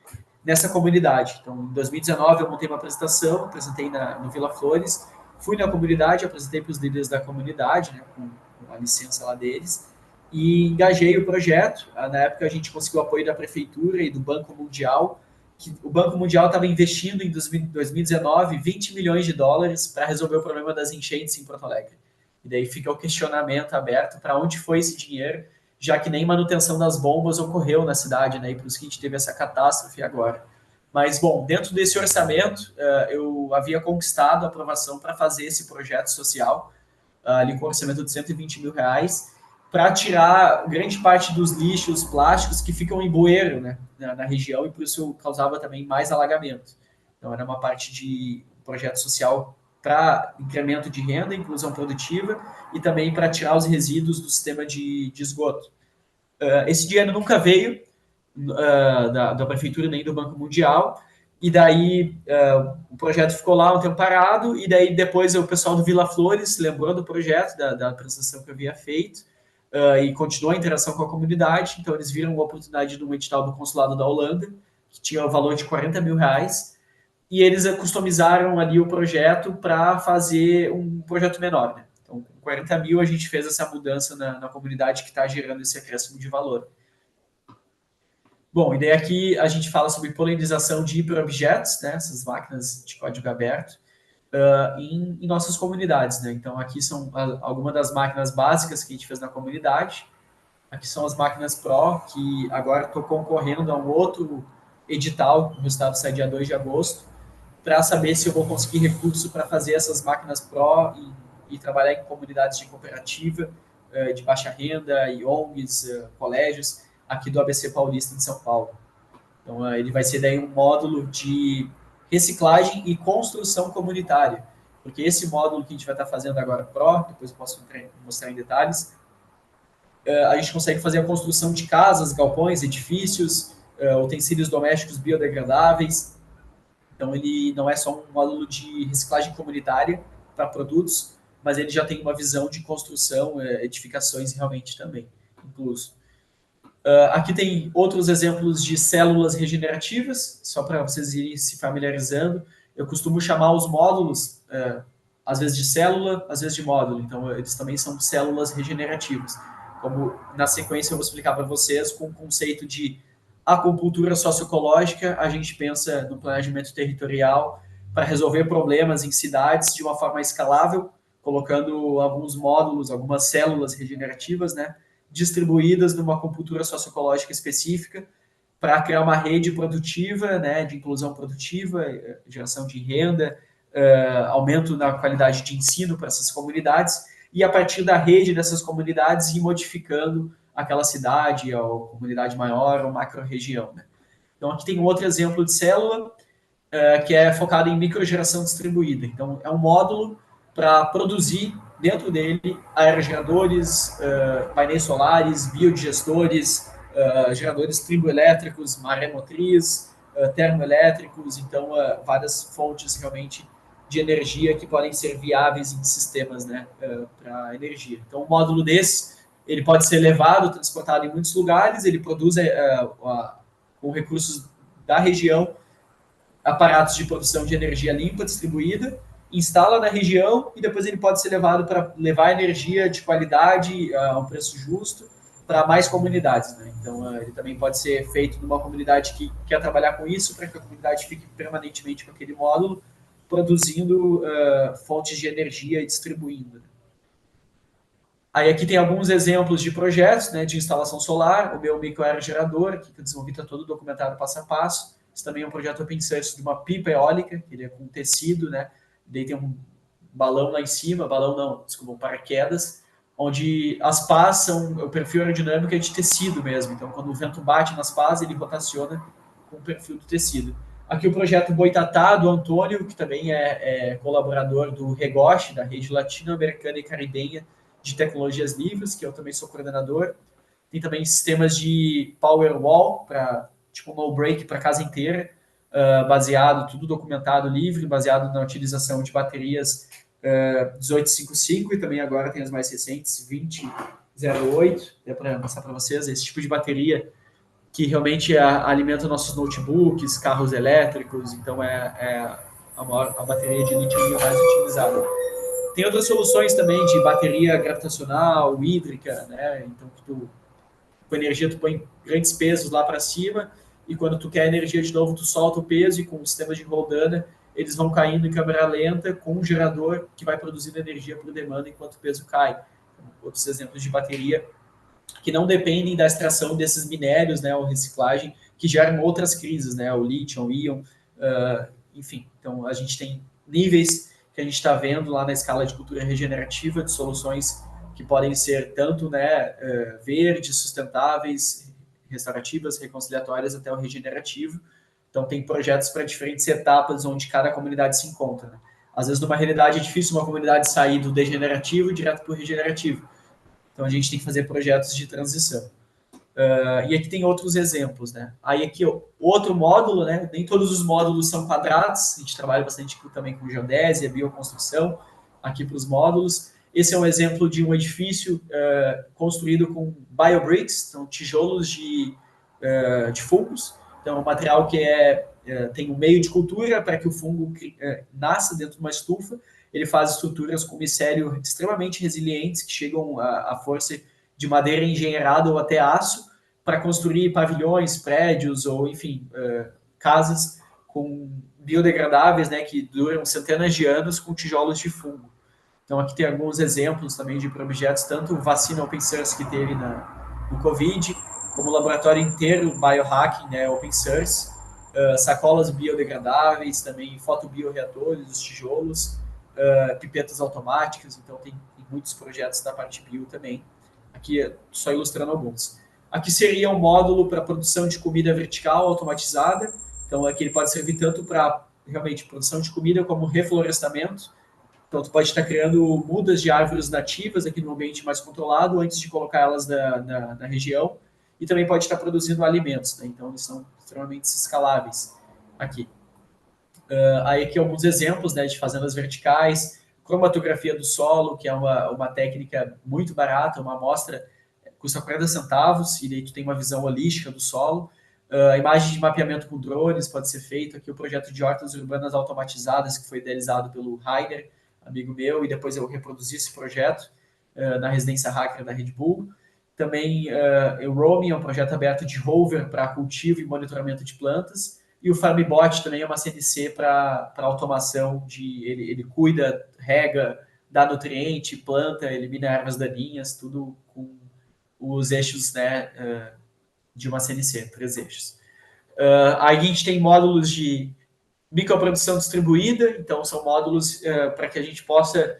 nessa comunidade. Então, em 2019, eu montei uma apresentação, apresentei no Vila Flores, fui na comunidade, apresentei para os líderes da comunidade, né, com a licença lá deles, e engajei o projeto. Na época, a gente conseguiu o apoio da Prefeitura e do Banco Mundial, que o Banco Mundial estava investindo em 2019 20 milhões de dólares para resolver o problema das enchentes em Porto Alegre. E daí fica o questionamento aberto para onde foi esse dinheiro, já que nem manutenção das bombas ocorreu na cidade, né? E por isso que a gente teve essa catástrofe agora. Mas, bom, dentro desse orçamento, eu havia conquistado a aprovação para fazer esse projeto social, ali com um orçamento de R$ 120 mil, para tirar grande parte dos lixos plásticos que ficam em bueiro, né, na região, e por isso causava também mais alagamento. Então, era uma parte de projeto social para incremento de renda, inclusão produtiva, e também para tirar os resíduos do sistema de esgoto. Esse dinheiro nunca veio da Prefeitura nem do Banco Mundial, e daí o projeto ficou lá um tempo parado, e daí depois o pessoal do Vila Flores lembrou do projeto, da apresentação que eu havia feito, e continuou a interação com a comunidade. Então eles viram a oportunidade de um edital do Consulado da Holanda, que tinha o valor de R$ 40 mil, e eles customizaram ali o projeto para fazer um projeto menor, né? Então, com 40 mil, a gente fez essa mudança na comunidade que está gerando esse acréscimo de valor. Bom, e daí aqui a gente fala sobre polinização de hiperobjetos, né, essas máquinas de código aberto, em nossas comunidades, né? Então, aqui são algumas das máquinas básicas que a gente fez na comunidade. Aqui são as máquinas Pro, que agora estou concorrendo a um outro edital, o resultado sai dia 2 de agosto, para saber se eu vou conseguir recurso para fazer essas máquinas Pro e trabalhar em comunidades de cooperativa, de baixa renda, e ONGs, colégios, aqui do ABC Paulista, em São Paulo. Então, ele vai ser daí um módulo de reciclagem e construção comunitária, porque esse módulo que a gente vai estar fazendo agora Pro, depois eu posso mostrar em detalhes, a gente consegue fazer a construção de casas, galpões, edifícios, utensílios domésticos biodegradáveis. Então, ele não é só um módulo de reciclagem comunitária para produtos, mas ele já tem uma visão de construção, edificações realmente também, incluso. Aqui tem outros exemplos de células regenerativas, só para vocês irem se familiarizando. Eu costumo chamar os módulos, às vezes de célula, às vezes de módulo. Então, eles também são células regenerativas. como na sequência eu vou explicar para vocês, com o conceito de acupuntura socioecológica, a gente pensa no planejamento territorial para resolver problemas em cidades de uma forma escalável, colocando alguns módulos, algumas células regenerativas, né, distribuídas numa acupuntura socioecológica específica para criar uma rede produtiva, né, de inclusão produtiva, geração de renda, aumento na qualidade de ensino para essas comunidades, e a partir da rede dessas comunidades ir modificando aquela cidade, ou comunidade maior, ou macro-região. Né? Então, aqui tem um outro exemplo de célula, que é focado em microgeração distribuída. Então, é um módulo para produzir dentro dele aerogeradores, painéis solares, biodigestores, geradores triboelétricos, maré motriz, termoelétricos, então várias fontes realmente de energia que podem ser viáveis em sistemas, né, para energia. Então, um módulo desse, ele pode ser levado, transportado em muitos lugares, ele produz com recursos da região aparatos de produção de energia limpa distribuída, instala na região e depois ele pode ser levado para levar energia de qualidade a um preço justo para mais comunidades. Né? Então, ele também pode ser feito numa comunidade que quer trabalhar com isso, para que a comunidade fique permanentemente com aquele módulo, produzindo fontes de energia e distribuindo. Aí aqui tem alguns exemplos de projetos, né, de instalação solar, o meu microaerogerador, que eu desenvolvi, está todo documentado passo a passo. Isso também é um projeto open source de uma pipa eólica, que ele é com tecido, né, daí tem um balão lá em cima, balão não, desculpa, um paraquedas, onde as pás são, o perfil aerodinâmico é de tecido mesmo, então quando o vento bate nas pás, ele rotaciona com o perfil do tecido. Aqui o projeto Boitatá, do Antônio, que também é colaborador do REGOSH, da Rede Latino-Americana e Caribenha de Tecnologias Livres, que eu também sou coordenador. Tem também sistemas de Powerwall, para tipo no break para a casa inteira, baseado, tudo documentado livre, baseado na utilização de baterias 1855 e também agora tem as mais recentes, 2008, é para passar para vocês, esse tipo de bateria que realmente alimenta nossos notebooks, carros elétricos, então é a bateria de lítio mais utilizada. Tem outras soluções também de bateria gravitacional, hídrica, né? Então, com energia tu põe grandes pesos lá para cima e quando tu quer energia de novo, tu solta o peso e com o sistema de roldana, eles vão caindo em câmera lenta com um gerador que vai produzindo energia por demanda enquanto o peso cai. Outros exemplos de bateria que não dependem da extração desses minérios, né, ou reciclagem, que geram outras crises, né, o lítio, o íon, enfim. Então, a gente tem níveis que a gente está vendo lá na escala de cultura regenerativa de soluções que podem ser tanto, né, verdes, sustentáveis, restaurativas, reconciliatórias, até o regenerativo. Então, tem projetos para diferentes etapas onde cada comunidade se encontra. Né? Às vezes, numa realidade, é difícil uma comunidade sair do degenerativo direto para o regenerativo. Então, a gente tem que fazer projetos de transição. E aqui tem outros exemplos, né? Aí aqui, outro módulo, né? Nem todos os módulos são quadrados, a gente trabalha bastante também com geodésia, bioconstrução, aqui para os módulos. Esse é um exemplo de um edifício construído com biobricks, então tijolos de fungos. Então, um material que tem um meio de cultura para que o fungo nasça dentro de uma estufa. Ele faz estruturas com micélio extremamente resilientes, que chegam à força de madeira engenheirada ou até aço, para construir pavilhões, prédios ou, enfim, casas com biodegradáveis, né, que duram centenas de anos com tijolos de fungo. Então, aqui tem alguns exemplos também de projetos, tanto vacina open source que teve no Covid, como laboratório inteiro biohacking, né, open source, sacolas biodegradáveis, também fotobioreatores, os tijolos, pipetas automáticas, então tem muitos projetos da parte bio também. Aqui só ilustrando alguns. Aqui seria um módulo para produção de comida vertical automatizada, então aqui ele pode servir tanto para realmente produção de comida como reflorestamento. Então, tu pode estar criando mudas de árvores nativas aqui no ambiente mais controlado antes de colocar elas na região. E também pode estar produzindo alimentos, né? Então, eles são extremamente escaláveis aqui. Aí aqui alguns exemplos, né, de fazendas verticais, cromatografia do solo, que é uma técnica muito barata, uma amostra custa 40 centavos, e daí tu tem uma visão holística do solo. A imagem de mapeamento com drones pode ser feito. Aqui o projeto de hortas urbanas automatizadas, que foi idealizado pelo Rainer, amigo meu, e depois eu reproduzi esse projeto na residência hacker da Red Bull. Também o Roaming é um projeto aberto de rover para cultivo e monitoramento de plantas. E o FarmBot também é uma CNC para automação ele cuida, rega, dá nutriente, planta, elimina ervas daninhas, tudo com os eixos, né, de uma CNC, 3 eixos. Aí a gente tem módulos de microprodução distribuída, então são módulos para que a gente possa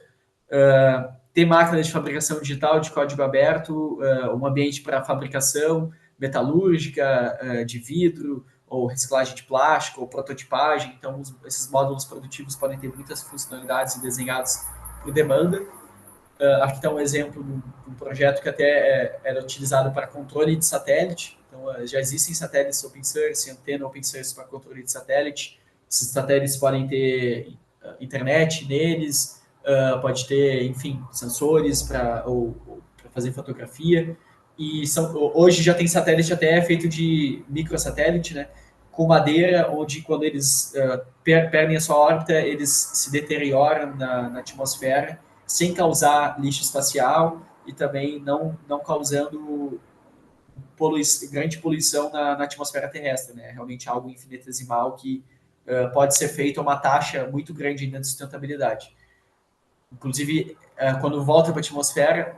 ter máquinas de fabricação digital de código aberto, um ambiente para fabricação metalúrgica, de vidro, ou reciclagem de plástico, ou prototipagem. Então, esses módulos produtivos podem ter muitas funcionalidades e desenhados por demanda. Aqui está um exemplo de um projeto que até era utilizado para controle de satélite. Então, já existem satélites open source, antena open source para controle de satélite. Esses satélites podem ter internet neles, pode ter, enfim, sensores para fazer fotografia. E hoje já tem satélite até feito de microsatélite, né? Com madeira, onde quando eles perdem a sua órbita, eles se deterioram na atmosfera, sem causar lixo espacial e também não causando grande poluição na atmosfera terrestre, né? Realmente algo infinitesimal que pode ser feito a uma taxa muito grande ainda de sustentabilidade. Inclusive, quando volta para a atmosfera,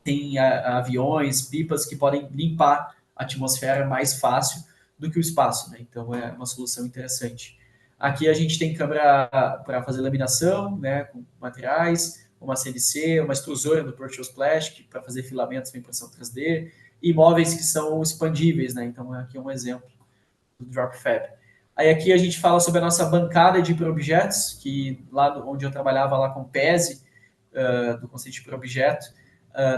tem aviões, pipas que podem limpar a atmosfera mais fácil do que o espaço, né? Então é uma solução interessante. Aqui a gente tem câmera para fazer laminação, né, com materiais, uma CNC, uma extrusora do Proteus Plastic para fazer filamentos com impressão 3D e móveis que são expandíveis, né? Então aqui é um exemplo do Drop Fab. Aí aqui a gente fala sobre a nossa bancada de hiperobjetos, que lá onde eu trabalhava lá com o PESE, do conceito de hiperobjeto,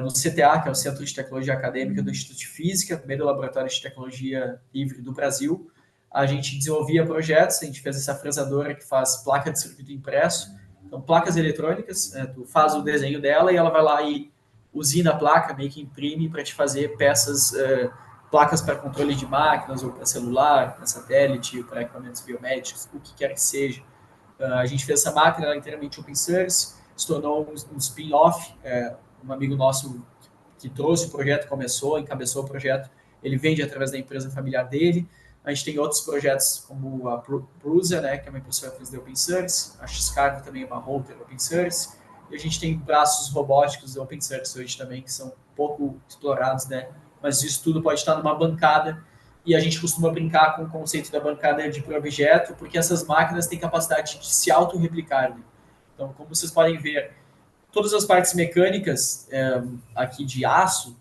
no CTA, que é o Centro de Tecnologia Acadêmica do Instituto de Física, primeiro laboratório de tecnologia livre do Brasil. A gente desenvolvia projetos, a gente fez essa fresadora que faz placa de circuito impresso, então placas eletrônicas, tu faz o desenho dela e ela vai lá e usina a placa, meio que imprime para te fazer peças, placas para controle de máquinas, ou para celular, para satélite, para equipamentos biomédicos, o que quer que seja. A gente fez essa máquina, ela é inteiramente open source, se tornou um spin-off, um amigo nosso que trouxe o projeto, encabeçou o projeto, ele vende através da empresa familiar dele. A gente tem outros projetos como a Prusa, né, que é uma impressora 3D open source, a Xcargo também é uma router open source, e a gente tem braços robóticos open source hoje também, que são pouco explorados, né, mas isso tudo pode estar numa bancada, e a gente costuma brincar com o conceito da bancada de projeto, porque essas máquinas têm capacidade de se auto-replicar, né? Então, como vocês podem ver, todas as partes mecânicas aqui de aço,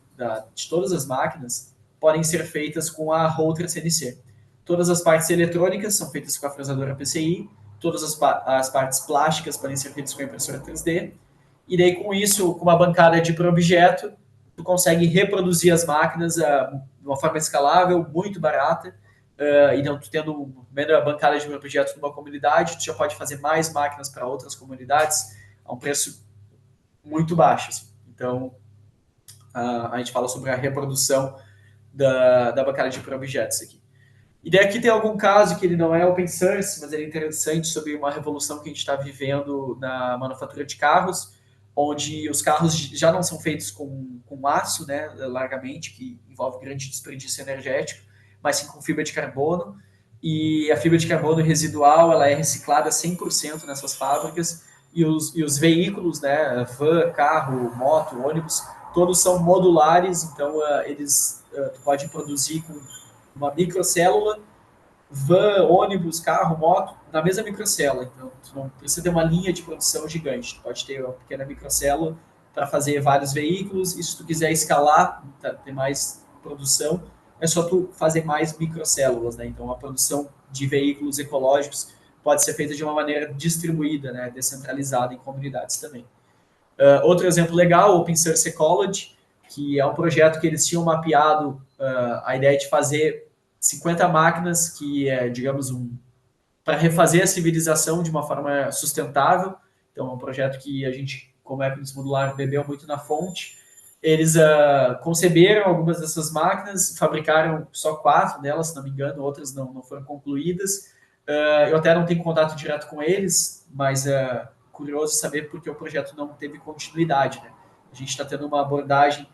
de todas as máquinas, podem ser feitas com a router CNC. Todas as partes eletrônicas são feitas com a fresadora PCI, todas as partes plásticas podem ser feitas com a impressora 3D, e daí com isso, com uma bancada de projeto, tu consegue reproduzir as máquinas de uma forma escalável, muito barata, então tu tendo a bancada de projeto numa comunidade, tu já pode fazer mais máquinas para outras comunidades a um preço muito baixos. Então, a gente fala sobre a reprodução da bancada de objetos aqui. E daí aqui tem algum caso que ele não é open source, mas ele é interessante sobre uma revolução que a gente está vivendo na manufatura de carros, onde os carros já não são feitos com aço, né, largamente, que envolve grande desperdício energético, mas sim com fibra de carbono. E a fibra de carbono residual ela é reciclada 100% nessas fábricas, e os veículos, né, van, carro, moto, ônibus, todos são modulares, então tu pode produzir com uma microcélula, van, ônibus, carro, moto, na mesma microcélula. Então, tu não precisa ter uma linha de produção gigante, tu pode ter uma pequena microcélula para fazer vários veículos, e se tu quiser escalar, ter mais produção, é só tu fazer mais microcélulas, né? Então, a produção de veículos ecológicos pode ser feita de uma maneira distribuída, né, descentralizada em comunidades também. Outro exemplo legal, o Open Source Ecology, que é um projeto que eles tinham mapeado a ideia de fazer 50 máquinas que é, digamos, para refazer a civilização de uma forma sustentável. Então, é um projeto que a gente, como Equinix Modular, bebeu muito na fonte. Eles conceberam algumas dessas máquinas, fabricaram só 4 delas, se não me engano, outras não foram concluídas. Eu até não tenho contato direto com eles, mas curioso saber porque o projeto não teve continuidade, né? A gente está tendo uma abordagem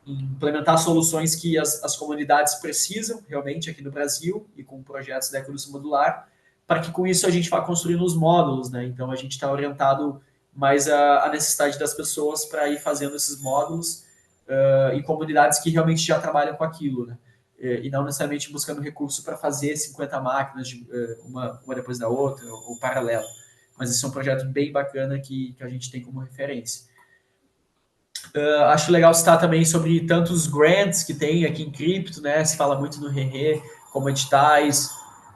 em implementar soluções que as comunidades precisam realmente aqui no Brasil e com projetos da ecoindústria modular, para que com isso a gente vá construindo os módulos, né? Então a gente está orientado mais a necessidade das pessoas para ir fazendo esses módulos em comunidades que realmente já trabalham com aquilo, né? E não necessariamente buscando recurso para fazer 50 máquinas, uma depois da outra, ou paralelo. Mas esse é um projeto bem bacana que a gente tem como referência. Acho legal citar também sobre tantos grants que tem aqui em cripto, né? Se fala muito no ReRe, como editais,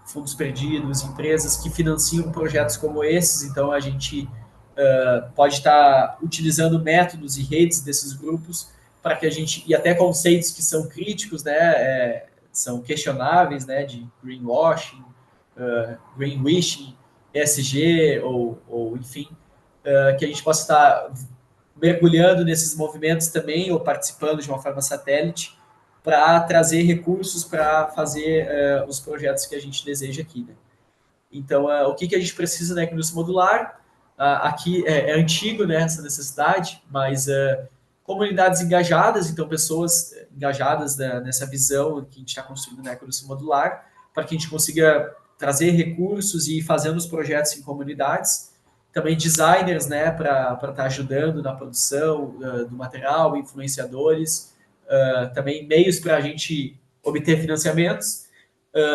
fundos perdidos, empresas que financiam projetos como esses. Então, a gente pode estar utilizando métodos e redes desses grupos para que a gente, e até conceitos que são críticos, né? São questionáveis, né? De greenwashing, greenwishing, ESG, ou enfim, que a gente possa estar mergulhando nesses movimentos também, ou participando de uma forma satélite, para trazer recursos para fazer os projetos que a gente deseja aqui. Né? Então, o que a gente precisa na indústria modular? Aqui é antigo, né, essa necessidade, mas comunidades engajadas, então pessoas engajadas nessa visão que a gente está construindo na indústria modular, para que a gente consiga trazer recursos e ir fazendo os projetos em comunidades, também designers, né, para estar ajudando na produção do material, influenciadores, também meios para a gente obter financiamentos,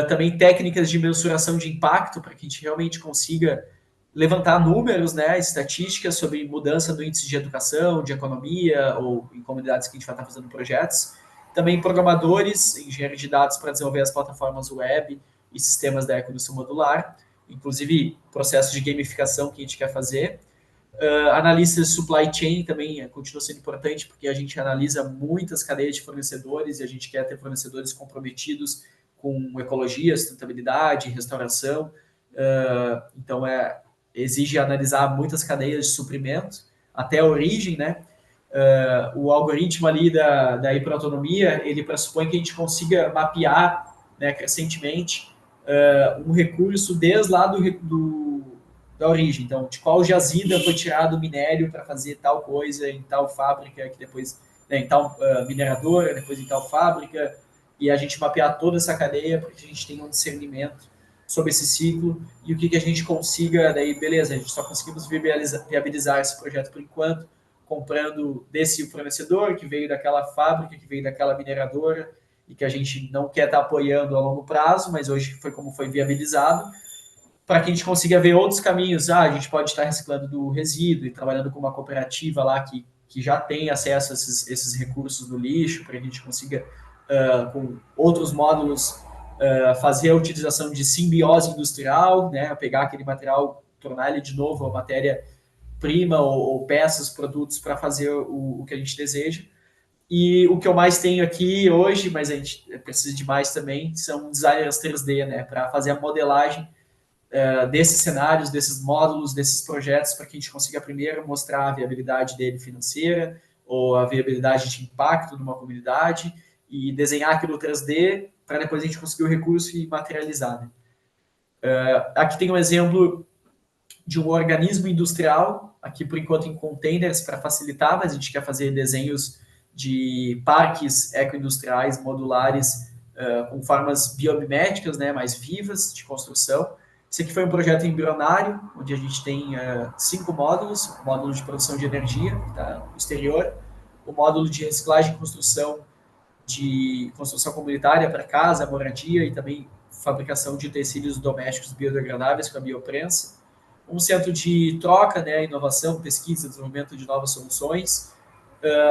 também técnicas de mensuração de impacto, para que a gente realmente consiga levantar números, né, estatísticas sobre mudança do índice de educação, de economia, ou em comunidades que a gente vai estar fazendo projetos. Também programadores, engenheiros de dados para desenvolver as plataformas web e sistemas da ecoindústria modular, inclusive processos de gamificação que a gente quer fazer. Analistas de supply chain também continua sendo importante, porque a gente analisa muitas cadeias de fornecedores e a gente quer ter fornecedores comprometidos com ecologia, sustentabilidade, restauração. Então, exige analisar muitas cadeias de suprimento, até a origem, né? O algoritmo ali da hiperautonomia, ele pressupõe que a gente consiga mapear, né, crescentemente um recurso desde lá da origem. Então, de qual jazida foi tirado o minério para fazer tal coisa em tal fábrica, que depois, né, em tal mineradora, depois em tal fábrica, e a gente mapear toda essa cadeia para que a gente tenha um discernimento sobre esse ciclo e o que a gente consiga, daí, beleza, a gente só conseguimos viabilizar esse projeto por enquanto, comprando desse fornecedor que veio daquela fábrica, que veio daquela mineradora, e que a gente não quer estar apoiando a longo prazo, mas hoje foi como foi viabilizado, para que a gente consiga ver outros caminhos. A gente pode estar reciclando do resíduo e trabalhando com uma cooperativa lá que já tem acesso a esses recursos do lixo, para que a gente consiga, com outros módulos, fazer a utilização de simbiose industrial, né, pegar aquele material, tornar ele de novo a matéria-prima ou peças, produtos para fazer o que a gente deseja. E o que eu mais tenho aqui hoje, mas a gente precisa de mais também, são designers 3D, né, para fazer a modelagem desses cenários, desses módulos, desses projetos, para que a gente consiga primeiro mostrar a viabilidade dele financeira ou a viabilidade de impacto numa comunidade e desenhar aquilo 3D para depois a gente conseguir o recurso e materializar. Né? Aqui tem um exemplo de um organismo industrial, aqui por enquanto em containers para facilitar, mas a gente quer fazer desenhos de parques ecoindustriais modulares com formas biomiméticas, né, mais vivas de construção. Esse aqui foi um projeto embrionário, onde a gente tem 5 módulos: o módulo de produção de energia, que está no exterior, o módulo de reciclagem e construção comunitária para casa, moradia e também fabricação de tecidos domésticos biodegradáveis com a bioprensa, um centro de troca, né, inovação, pesquisa, desenvolvimento de novas soluções.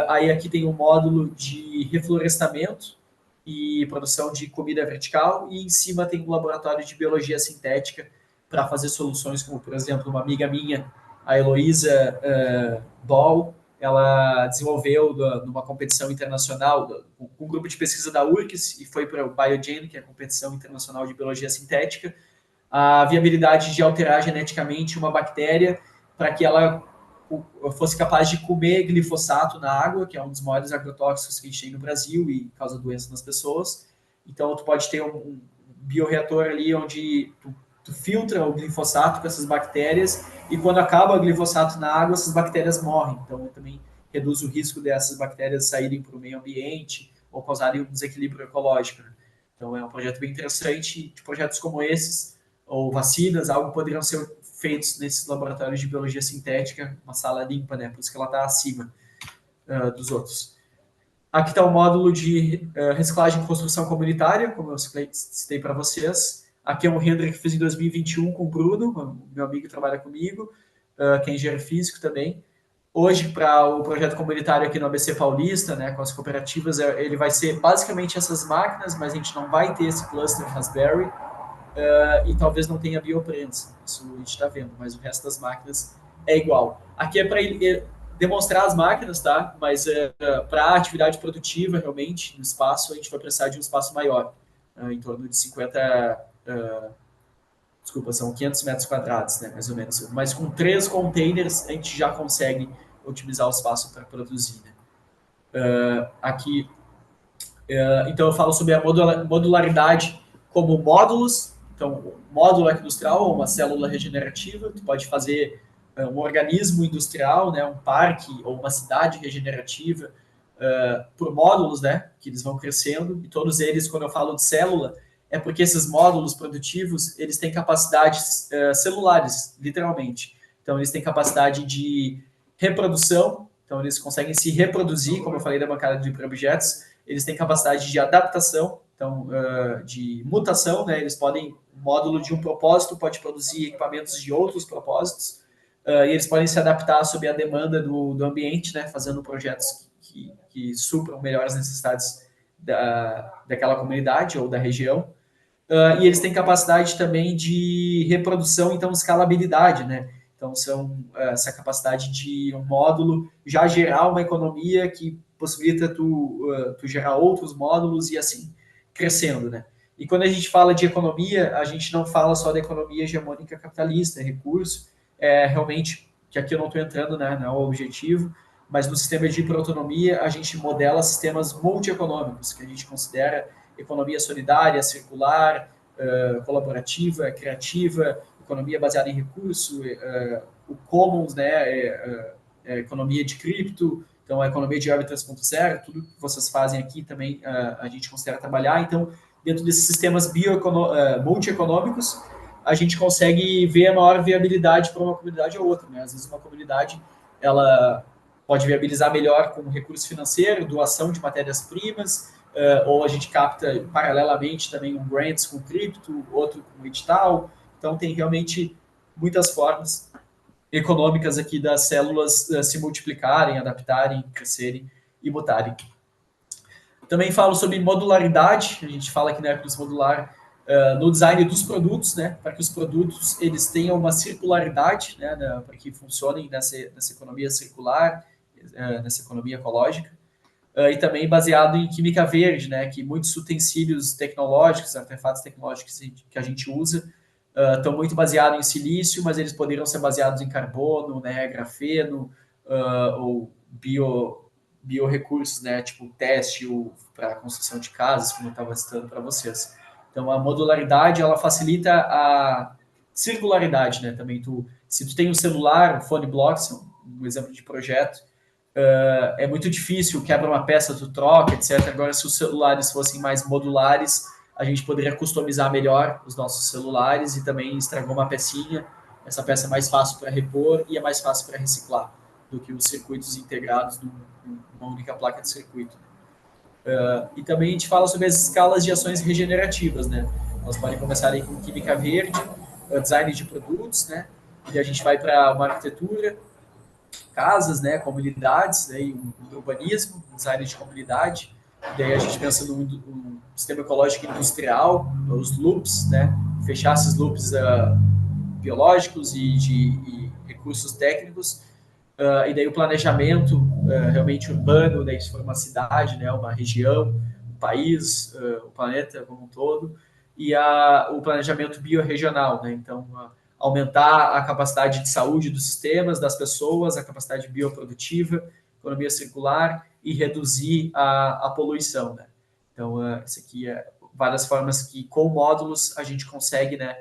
Aí aqui tem um módulo de reflorestamento e produção de comida vertical, e em cima tem um laboratório de biologia sintética para fazer soluções como, por exemplo, uma amiga minha, a Heloísa Ball, ela desenvolveu numa competição internacional, com um grupo de pesquisa da URGS, e foi para o Biogen, que é a competição internacional de biologia sintética, a viabilidade de alterar geneticamente uma bactéria para que ela fosse capaz de comer glifosato na água, que é um dos maiores agrotóxicos que a gente tem no Brasil e causa doença nas pessoas. Então, tu pode ter um bioreator ali onde tu filtra o glifosato com essas bactérias e quando acaba o glifosato na água, essas bactérias morrem. Então, também reduz o risco dessas bactérias saírem para o meio ambiente ou causarem um desequilíbrio ecológico, né? Então, é um projeto bem interessante. De projetos como esses, ou vacinas, algo poderiam ser feitos nesses laboratórios de biologia sintética, uma sala limpa, né? Por isso que ela está acima dos outros. Aqui está o módulo de reciclagem e construção comunitária, como eu citei para vocês. Aqui é um render que fiz em 2021 com o Bruno, meu amigo que trabalha comigo, que é engenheiro físico também. Hoje, para o projeto comunitário aqui no ABC Paulista, né, com as cooperativas, ele vai ser basicamente essas máquinas, mas a gente não vai ter esse cluster Raspberry e talvez não tenha bioprensa. Isso a gente está vendo, mas o resto das máquinas é igual. Aqui é para demonstrar as máquinas, tá? Mas para a atividade produtiva, realmente, no espaço, a gente vai precisar de um espaço maior, em torno de 50... desculpa, são 500 metros quadrados, né, mais ou menos. Mas com 3 containers, a gente já consegue otimizar o espaço para produzir, né? Aqui, então eu falo sobre a modularidade como módulos. Então, módulo industrial ou uma célula regenerativa, tu pode fazer um organismo industrial, né, um parque ou uma cidade regenerativa por módulos, né, que eles vão crescendo, e todos eles, quando eu falo de célula, é porque esses módulos produtivos, eles têm capacidades celulares, literalmente. Então, eles têm capacidade de reprodução, então eles conseguem se reproduzir, como eu falei da bancada de objetos, eles têm capacidade de adaptação, então, de mutação, né, eles podem, um módulo de um propósito pode produzir equipamentos de outros propósitos, e eles podem se adaptar sob a demanda do ambiente, né, fazendo projetos que supram melhores necessidades daquela comunidade ou da região. E eles têm capacidade também de reprodução, então escalabilidade, né? Então, são essa capacidade de um módulo já gerar uma economia que possibilita tu gerar outros módulos e assim crescendo, né? E quando a gente fala de economia, a gente não fala só da economia hegemônica capitalista, recurso, realmente, que aqui eu não estou entrando, né, não é o objetivo, mas no sistema de hiperautonomia a gente modela sistemas multieconômicos, que a gente considera economia solidária, circular, colaborativa, criativa, economia baseada em recurso, o commons, né, economia de cripto, então a economia de Web 3.0, tudo que vocês fazem aqui também a gente considera trabalhar. Então, dentro desses sistemas multieconômicos, a gente consegue ver a maior viabilidade para uma comunidade ou outra, né? Às vezes uma comunidade, ela pode viabilizar melhor com recurso financeiro, doação de matérias-primas, ou a gente capta paralelamente também um grants com cripto, outro com edital. Então, tem realmente muitas formas econômicas aqui das células se multiplicarem, adaptarem, crescerem e mutarem. Também falo sobre modularidade, a gente fala aqui na Hercules Modular no design dos produtos, né, para que os produtos eles tenham uma circularidade, né, para que funcionem nessa economia circular, nessa economia ecológica. E também baseado em química verde, né, que muitos utensílios tecnológicos, artefatos tecnológicos que a gente usa, estão muito baseados em silício, mas eles poderiam ser baseados em carbono, né, grafeno, ou biorecursos, né, tipo teste para a construção de casas, como eu estava citando para vocês. Então, a modularidade, ela facilita a circularidade, né, também. Se tu tem um celular, um phone blocks, um exemplo de projeto, é muito difícil, quebra uma peça, tu troca, etc. Agora, se os celulares fossem mais modulares, a gente poderia customizar melhor os nossos celulares e também estragou uma pecinha, essa peça é mais fácil para repor e é mais fácil para reciclar do que os circuitos integrados numa única placa de circuito. E também a gente fala sobre as escalas de ações regenerativas, né? Elas podem começar aí com química verde, design de produtos, né? E a gente vai para uma arquitetura, casas, né, comunidades, né, um urbanismo, design de comunidade. Daí a gente pensa num sistema ecológico industrial, os loops, né, fechar esses loops biológicos e de recursos técnicos. E daí o planejamento realmente urbano, daí se for uma cidade, né, uma região, um país, o planeta como um todo, e o planejamento biorregional, né, então aumentar a capacidade de saúde dos sistemas, das pessoas, a capacidade bioprodutiva, economia circular e reduzir a poluição, né. Então, isso aqui é várias formas que com módulos a gente consegue, né,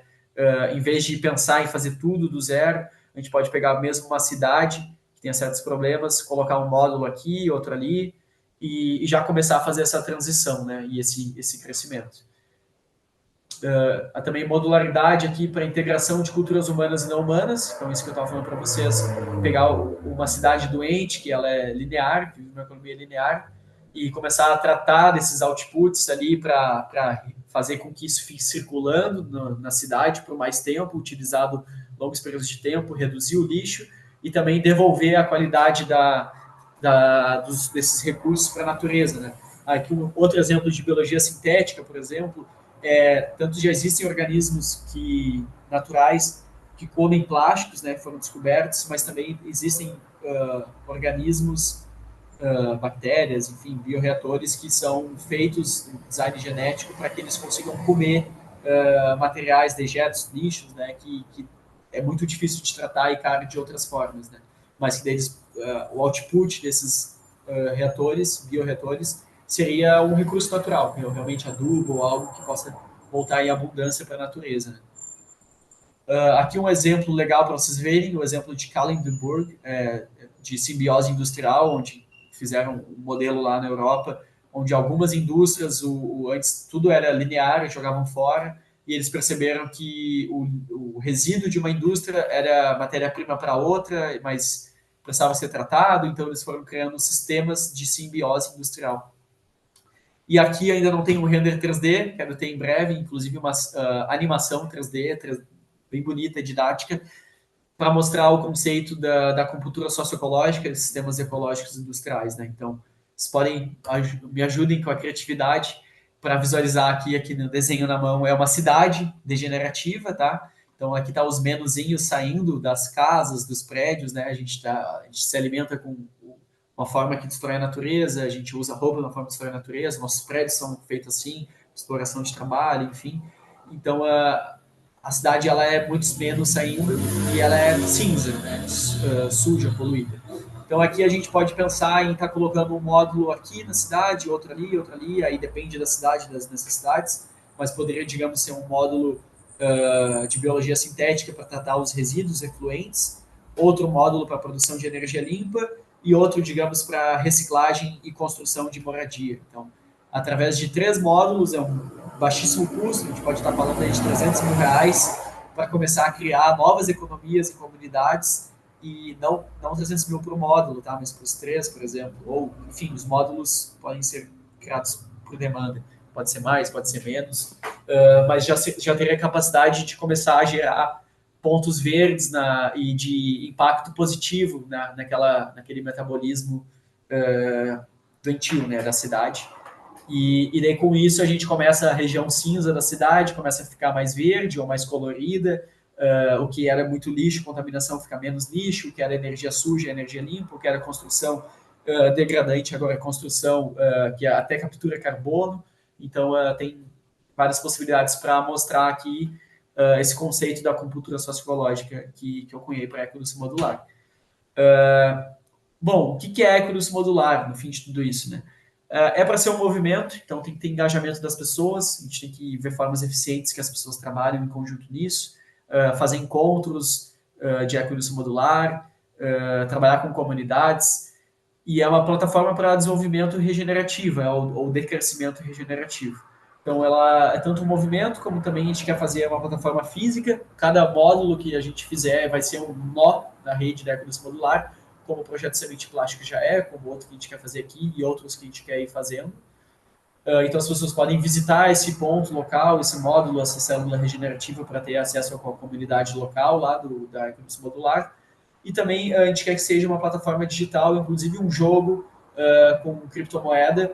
em vez de pensar em fazer tudo do zero, a gente pode pegar mesmo uma cidade tenha certos problemas, colocar um módulo aqui, outro ali, e já começar a fazer essa transição, né? E esse crescimento. Há também modularidade aqui para integração de culturas humanas e não humanas, então isso que eu estava falando para vocês, pegar uma cidade doente, que ela é linear, vive uma economia linear, e começar a tratar desses outputs ali para fazer com que isso fique circulando na cidade por mais tempo, utilizado longos períodos de tempo, reduzir o lixo e também devolver a qualidade desses recursos para a natureza, né? Aqui outro exemplo de biologia sintética, por exemplo, tanto já existem organismos naturais que comem plásticos, né, que foram descobertos, mas também existem organismos, bactérias, enfim, bioreatores que são feitos em design genético para que eles consigam comer materiais, dejetos, lixos, né, que é muito difícil de tratar e caem de outras formas, né, mas que deles, o output desses bioreatores, seria um recurso natural, realmente adubo ou algo que possa voltar em abundância para a natureza. Né? Aqui um exemplo legal para vocês verem, o exemplo de Kallenburg, de simbiose industrial, onde fizeram um modelo lá na Europa, onde algumas indústrias, antes tudo era linear, jogavam fora, e eles perceberam que o resíduo de uma indústria era matéria-prima para outra, mas precisava ser tratado, então eles foram criando sistemas de simbiose industrial. E aqui ainda não tem um render 3D, quero ter em breve, inclusive uma animação 3D, bem bonita, didática, para mostrar o conceito da acupuntura socioecológica de sistemas ecológicos industriais. Né? Então, vocês podem, me ajudem com a criatividade para visualizar aqui no desenho na mão, é uma cidade degenerativa, tá? Então, aqui está os menuzinhos saindo das casas, dos prédios, né? A gente se alimenta com uma forma que destrói a natureza, a gente usa roupa de uma forma que destrói a natureza, nossos prédios são feitos assim, exploração de trabalho, enfim. Então, a cidade ela é muitos menos saindo e ela é cinza, né? Suja, poluída. Então, aqui a gente pode pensar em estar colocando um módulo aqui na cidade, outro ali, aí depende da cidade, das necessidades, mas poderia, digamos, ser um módulo de biologia sintética para tratar os resíduos efluentes, outro módulo para produção de energia limpa e outro, digamos, para reciclagem e construção de moradia. Então, através de 3 módulos, é um baixíssimo custo, a gente pode estar falando aí de R$300 mil para começar a criar novas economias e comunidades, e não 300 mil por módulo, tá? Mas para os 3, por exemplo, ou, enfim, os módulos podem ser criados por demanda, pode ser mais, pode ser menos, mas já teria capacidade de começar a gerar pontos verdes e de impacto positivo naquele metabolismo doentio, né, da cidade. E daí, com isso, a gente começa a região cinza da cidade, começa a ficar mais verde ou mais colorida, o que era muito lixo, contaminação fica menos lixo, o que era energia suja, energia limpa, o que era construção degradante, agora é construção que até captura carbono. Então, tem várias possibilidades para mostrar aqui esse conceito da acupuntura socioecológica que eu cunhei para a economia modular. Bom, o que é economia modular, no fim de tudo isso, né? É para ser um movimento, então tem que ter engajamento das pessoas, a gente tem que ver formas eficientes que as pessoas trabalham em conjunto nisso, fazer encontros de economia modular, trabalhar com comunidades, e é uma plataforma para desenvolvimento regenerativo, ou decrescimento regenerativo. Então, ela é tanto um movimento, como também a gente quer fazer uma plataforma física. Cada módulo que a gente fizer vai ser um nó na rede da economia modular, como o projeto Semente Plástico já é, como outro que a gente quer fazer aqui e outros que a gente quer ir fazendo. Então, as pessoas podem visitar esse ponto local, esse módulo, essa célula regenerativa para ter acesso à comunidade local lá da economia modular. E também a gente quer que seja uma plataforma digital, inclusive um jogo com criptomoeda,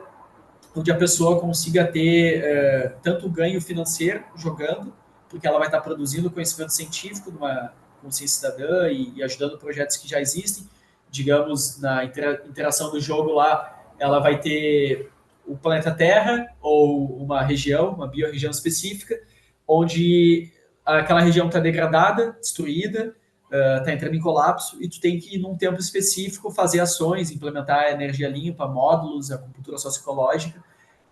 onde a pessoa consiga ter tanto ganho financeiro jogando, porque ela vai estar produzindo conhecimento científico de uma consciência cidadã e ajudando projetos que já existem. Digamos, na interação do jogo lá, ela vai ter o planeta Terra ou uma região, uma biorregião específica, onde aquela região está degradada, destruída, está entrando em colapso, e tu tem que, num tempo específico, fazer ações, implementar energia limpa, módulos, acupuntura socioecológica,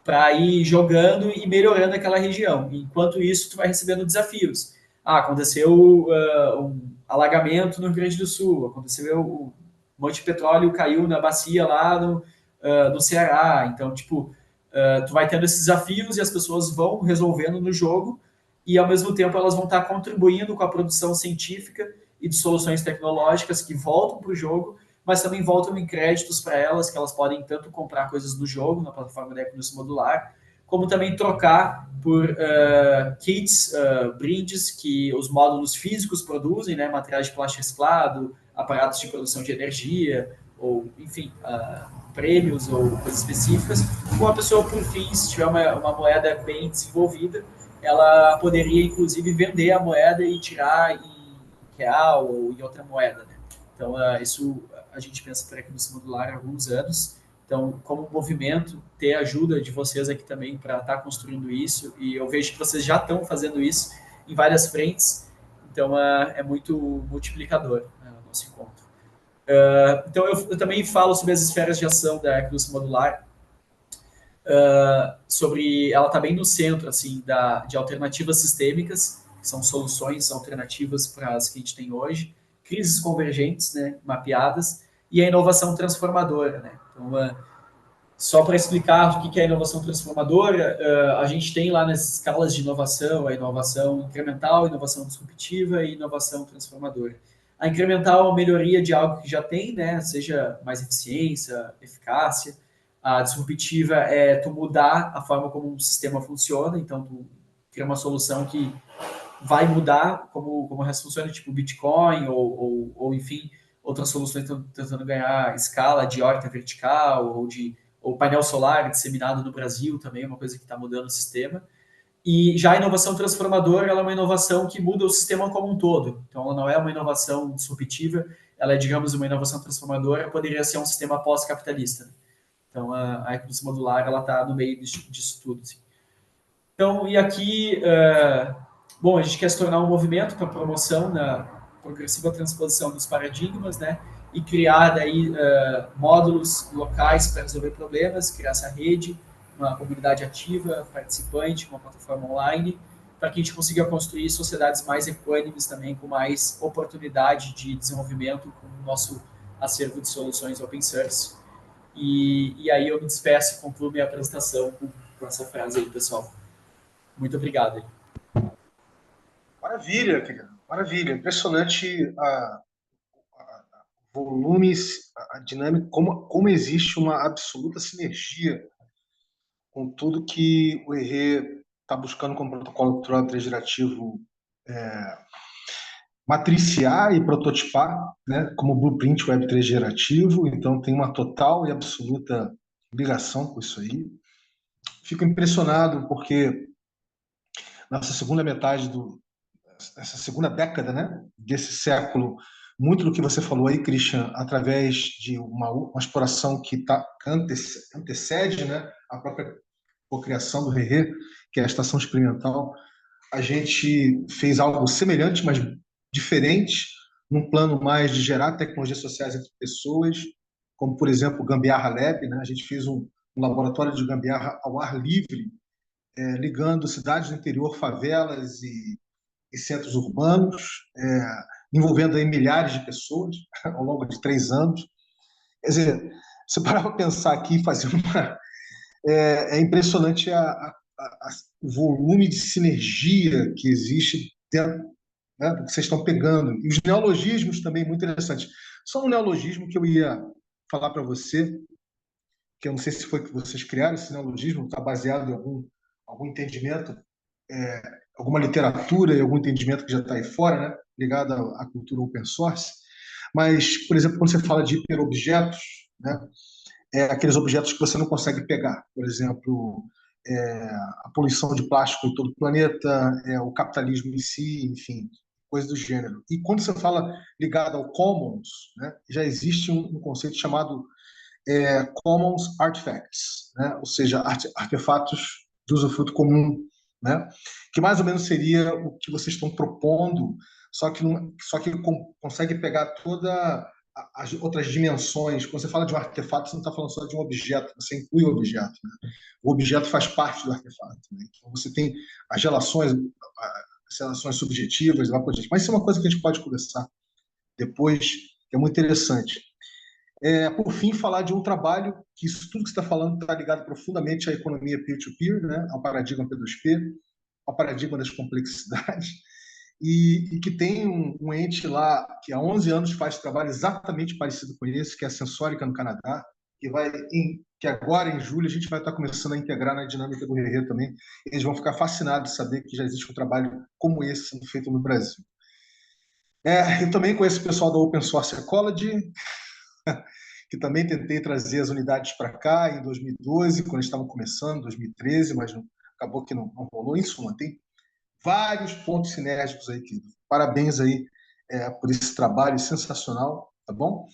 para ir jogando e melhorando aquela região. Enquanto isso, tu vai recebendo desafios. Aconteceu um alagamento no Rio Grande do Sul, aconteceu um monte de petróleo caiu na bacia lá no Ceará. Então, tipo, tu vai tendo esses desafios e as pessoas vão resolvendo no jogo e, ao mesmo tempo, elas vão estar contribuindo com a produção científica e de soluções tecnológicas que voltam para o jogo, mas também voltam em créditos para elas, que elas podem tanto comprar coisas do jogo, na plataforma da Equinus Modular, como também trocar por kits, brindes que os módulos físicos produzem, né, materiais de plástico reciclado, aparatos de produção de energia, ou, enfim, prêmios ou coisas específicas, ou a pessoa, por fim, se tiver uma moeda bem desenvolvida, ela poderia, inclusive, vender a moeda e tirar em real ou em outra moeda, né? Então, isso a gente pensa para aqui no Modular há alguns anos. Então, como movimento, ter a ajuda de vocês aqui também para estar construindo isso, e eu vejo que vocês já estão fazendo isso em várias frentes, então é muito multiplicador, né, o nosso encontro. Então, eu também falo sobre as esferas de ação da Equinus Modular, sobre ela está bem no centro assim de alternativas sistêmicas, que são soluções alternativas para as que a gente tem hoje, crises convergentes, né, mapeadas, e a inovação transformadora, né? Então, só para explicar o que é a inovação transformadora, a gente tem lá nas escalas de inovação, a inovação incremental, a inovação disruptiva e inovação transformadora. A incremental é uma melhoria de algo que já tem, né, seja mais eficiência, eficácia. A disruptiva é tu mudar a forma como um sistema funciona, então tu cria uma solução que vai mudar como o resto funciona, tipo Bitcoin ou enfim, outras soluções tentando ganhar escala de horta vertical ou painel solar disseminado no Brasil também, é uma coisa que está mudando o sistema. E já a inovação transformadora, ela é uma inovação que muda o sistema como um todo. Então, ela não é uma inovação disruptiva, ela é, digamos, uma inovação transformadora, poderia ser um sistema pós-capitalista. Então, a Equinus Modular, ela está no meio disso tudo. Assim. Então, e aqui, bom, a gente quer se tornar um movimento para promoção da progressiva transposição dos paradigmas, né? E criar daí módulos locais para resolver problemas, criar essa rede, uma comunidade ativa, participante, uma plataforma online, para que a gente consiga construir sociedades mais equânimes também, com mais oportunidade de desenvolvimento com o nosso acervo de soluções open source. E aí eu me despeço e concluo minha apresentação com essa frase aí, pessoal. Muito obrigado. Maravilha, querido. Maravilha. Impressionante volumes, a dinâmica, como existe uma absoluta sinergia com tudo que o ERRE está buscando como protocolo eletrônico transgerativo matriciar e prototipar, né, como blueprint Web3 gerativo. Então, tem uma total e absoluta ligação com isso aí. Fico impressionado porque nessa segunda metade essa segunda década, né, desse século, muito do que você falou aí, Christian, através de uma exploração que antecede, né, a própria cocriação do RERE, que é a estação experimental, a gente fez algo semelhante, mas diferente, num plano mais de gerar tecnologias sociais entre pessoas, como, por exemplo, o Gambiarra Lab, né? A gente fez um laboratório de gambiarra ao ar livre, ligando cidades do interior, favelas e centros urbanos, envolvendo aí milhares de pessoas ao longo de 3 anos. Quer dizer, se parar para pensar aqui e fazer é impressionante o volume de sinergia que existe dentro, né, do que vocês estão pegando. E os neologismos também muito interessantes. Só um neologismo que eu ia falar para você, que eu não sei se foi que vocês criaram, esse neologismo está baseado em algum entendimento, alguma literatura e algum entendimento que já está aí fora, né, ligado à cultura open source. Mas, por exemplo, quando você fala de hiperobjetos, né, aqueles objetos que você não consegue pegar. Por exemplo, a poluição de plástico em todo o planeta, o capitalismo em si, enfim, coisas do gênero. E quando você fala ligado ao commons, né, já existe um conceito chamado commons artifacts, né, ou seja, artefatos de usufruto comum, né, que mais ou menos seria o que vocês estão propondo, só que consegue pegar toda as outras dimensões. Quando você fala de um artefato, você não está falando só de um objeto, você inclui o objeto. Né? O objeto faz parte do artefato. Né? Então, você tem as relações subjetivas, lá por diante. Mas isso é uma coisa que a gente pode conversar depois, que é muito interessante. Por fim, falar de um trabalho que isso tudo que você está falando está ligado profundamente à economia peer-to-peer, né? Ao paradigma P2P, ao paradigma das complexidades, e que tem um ente lá que há 11 anos faz trabalho exatamente parecido com esse, que é a Sensórica no Canadá, que agora, em julho, a gente vai estar começando a integrar na dinâmica do Rerê também. Eles vão ficar fascinados de saber que já existe um trabalho como esse sendo feito no Brasil. Eu também conheço o pessoal da Open Source Ecology, que também tentei trazer as unidades para cá em 2012, quando eles estavam começando, 2013, mas acabou que não rolou. Em suma, tem vários pontos sinérgicos aí, querido. Parabéns aí por esse trabalho sensacional, tá bom?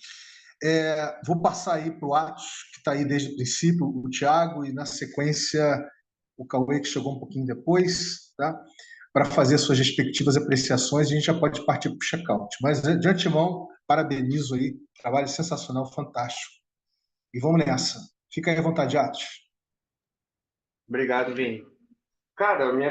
Vou passar aí para o Atos, que está aí desde o princípio, o Thiago, e na sequência o Cauê, que chegou um pouquinho depois, tá? Para fazer suas respectivas apreciações, a gente já pode partir para o check-out. Mas, de antemão, parabenizo aí, trabalho sensacional, fantástico. E vamos nessa. Fica aí à vontade, Atos. Obrigado, Vini. Cara, minha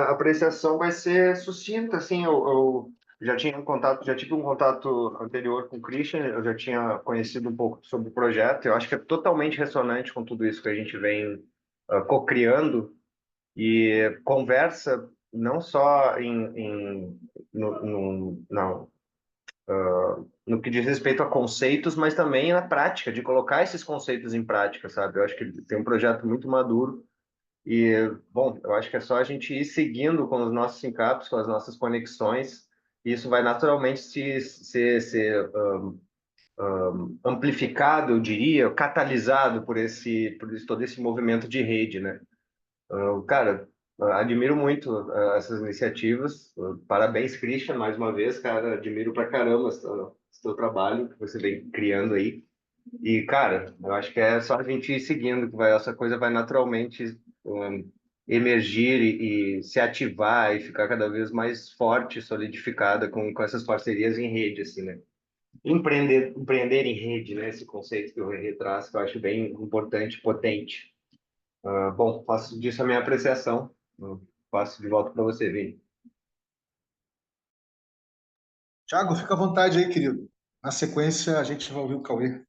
apreciação vai ser sucinta, assim, eu já tive um contato anterior com o Christian, eu já tinha conhecido um pouco sobre o projeto, eu acho que é totalmente ressonante com tudo isso que a gente vem co-criando e conversa não só no que diz respeito a conceitos, mas também na prática, de colocar esses conceitos em prática, sabe? Eu acho que tem um projeto muito maduro e, bom, eu acho que é só a gente ir seguindo com os nossos syncaps, com as nossas conexões, e isso vai naturalmente ser amplificado, eu diria, catalisado por todo esse movimento de rede, né? Cara, admiro muito essas iniciativas. Parabéns, Christian, mais uma vez, cara. Admiro pra caramba esse teu trabalho que você vem criando aí. E, cara, eu acho que é só a gente ir seguindo, essa coisa vai naturalmente emergir e se ativar e ficar cada vez mais forte, solidificada com essas parcerias em rede, assim, né? Empreender em rede, né? Esse conceito que o Rê traz, que eu acho bem importante, potente. Bom, faço disso a minha apreciação. Passo de volta para você, Vini. Thiago, fica à vontade aí, querido. Na sequência, a gente vai ouvir o Cauê.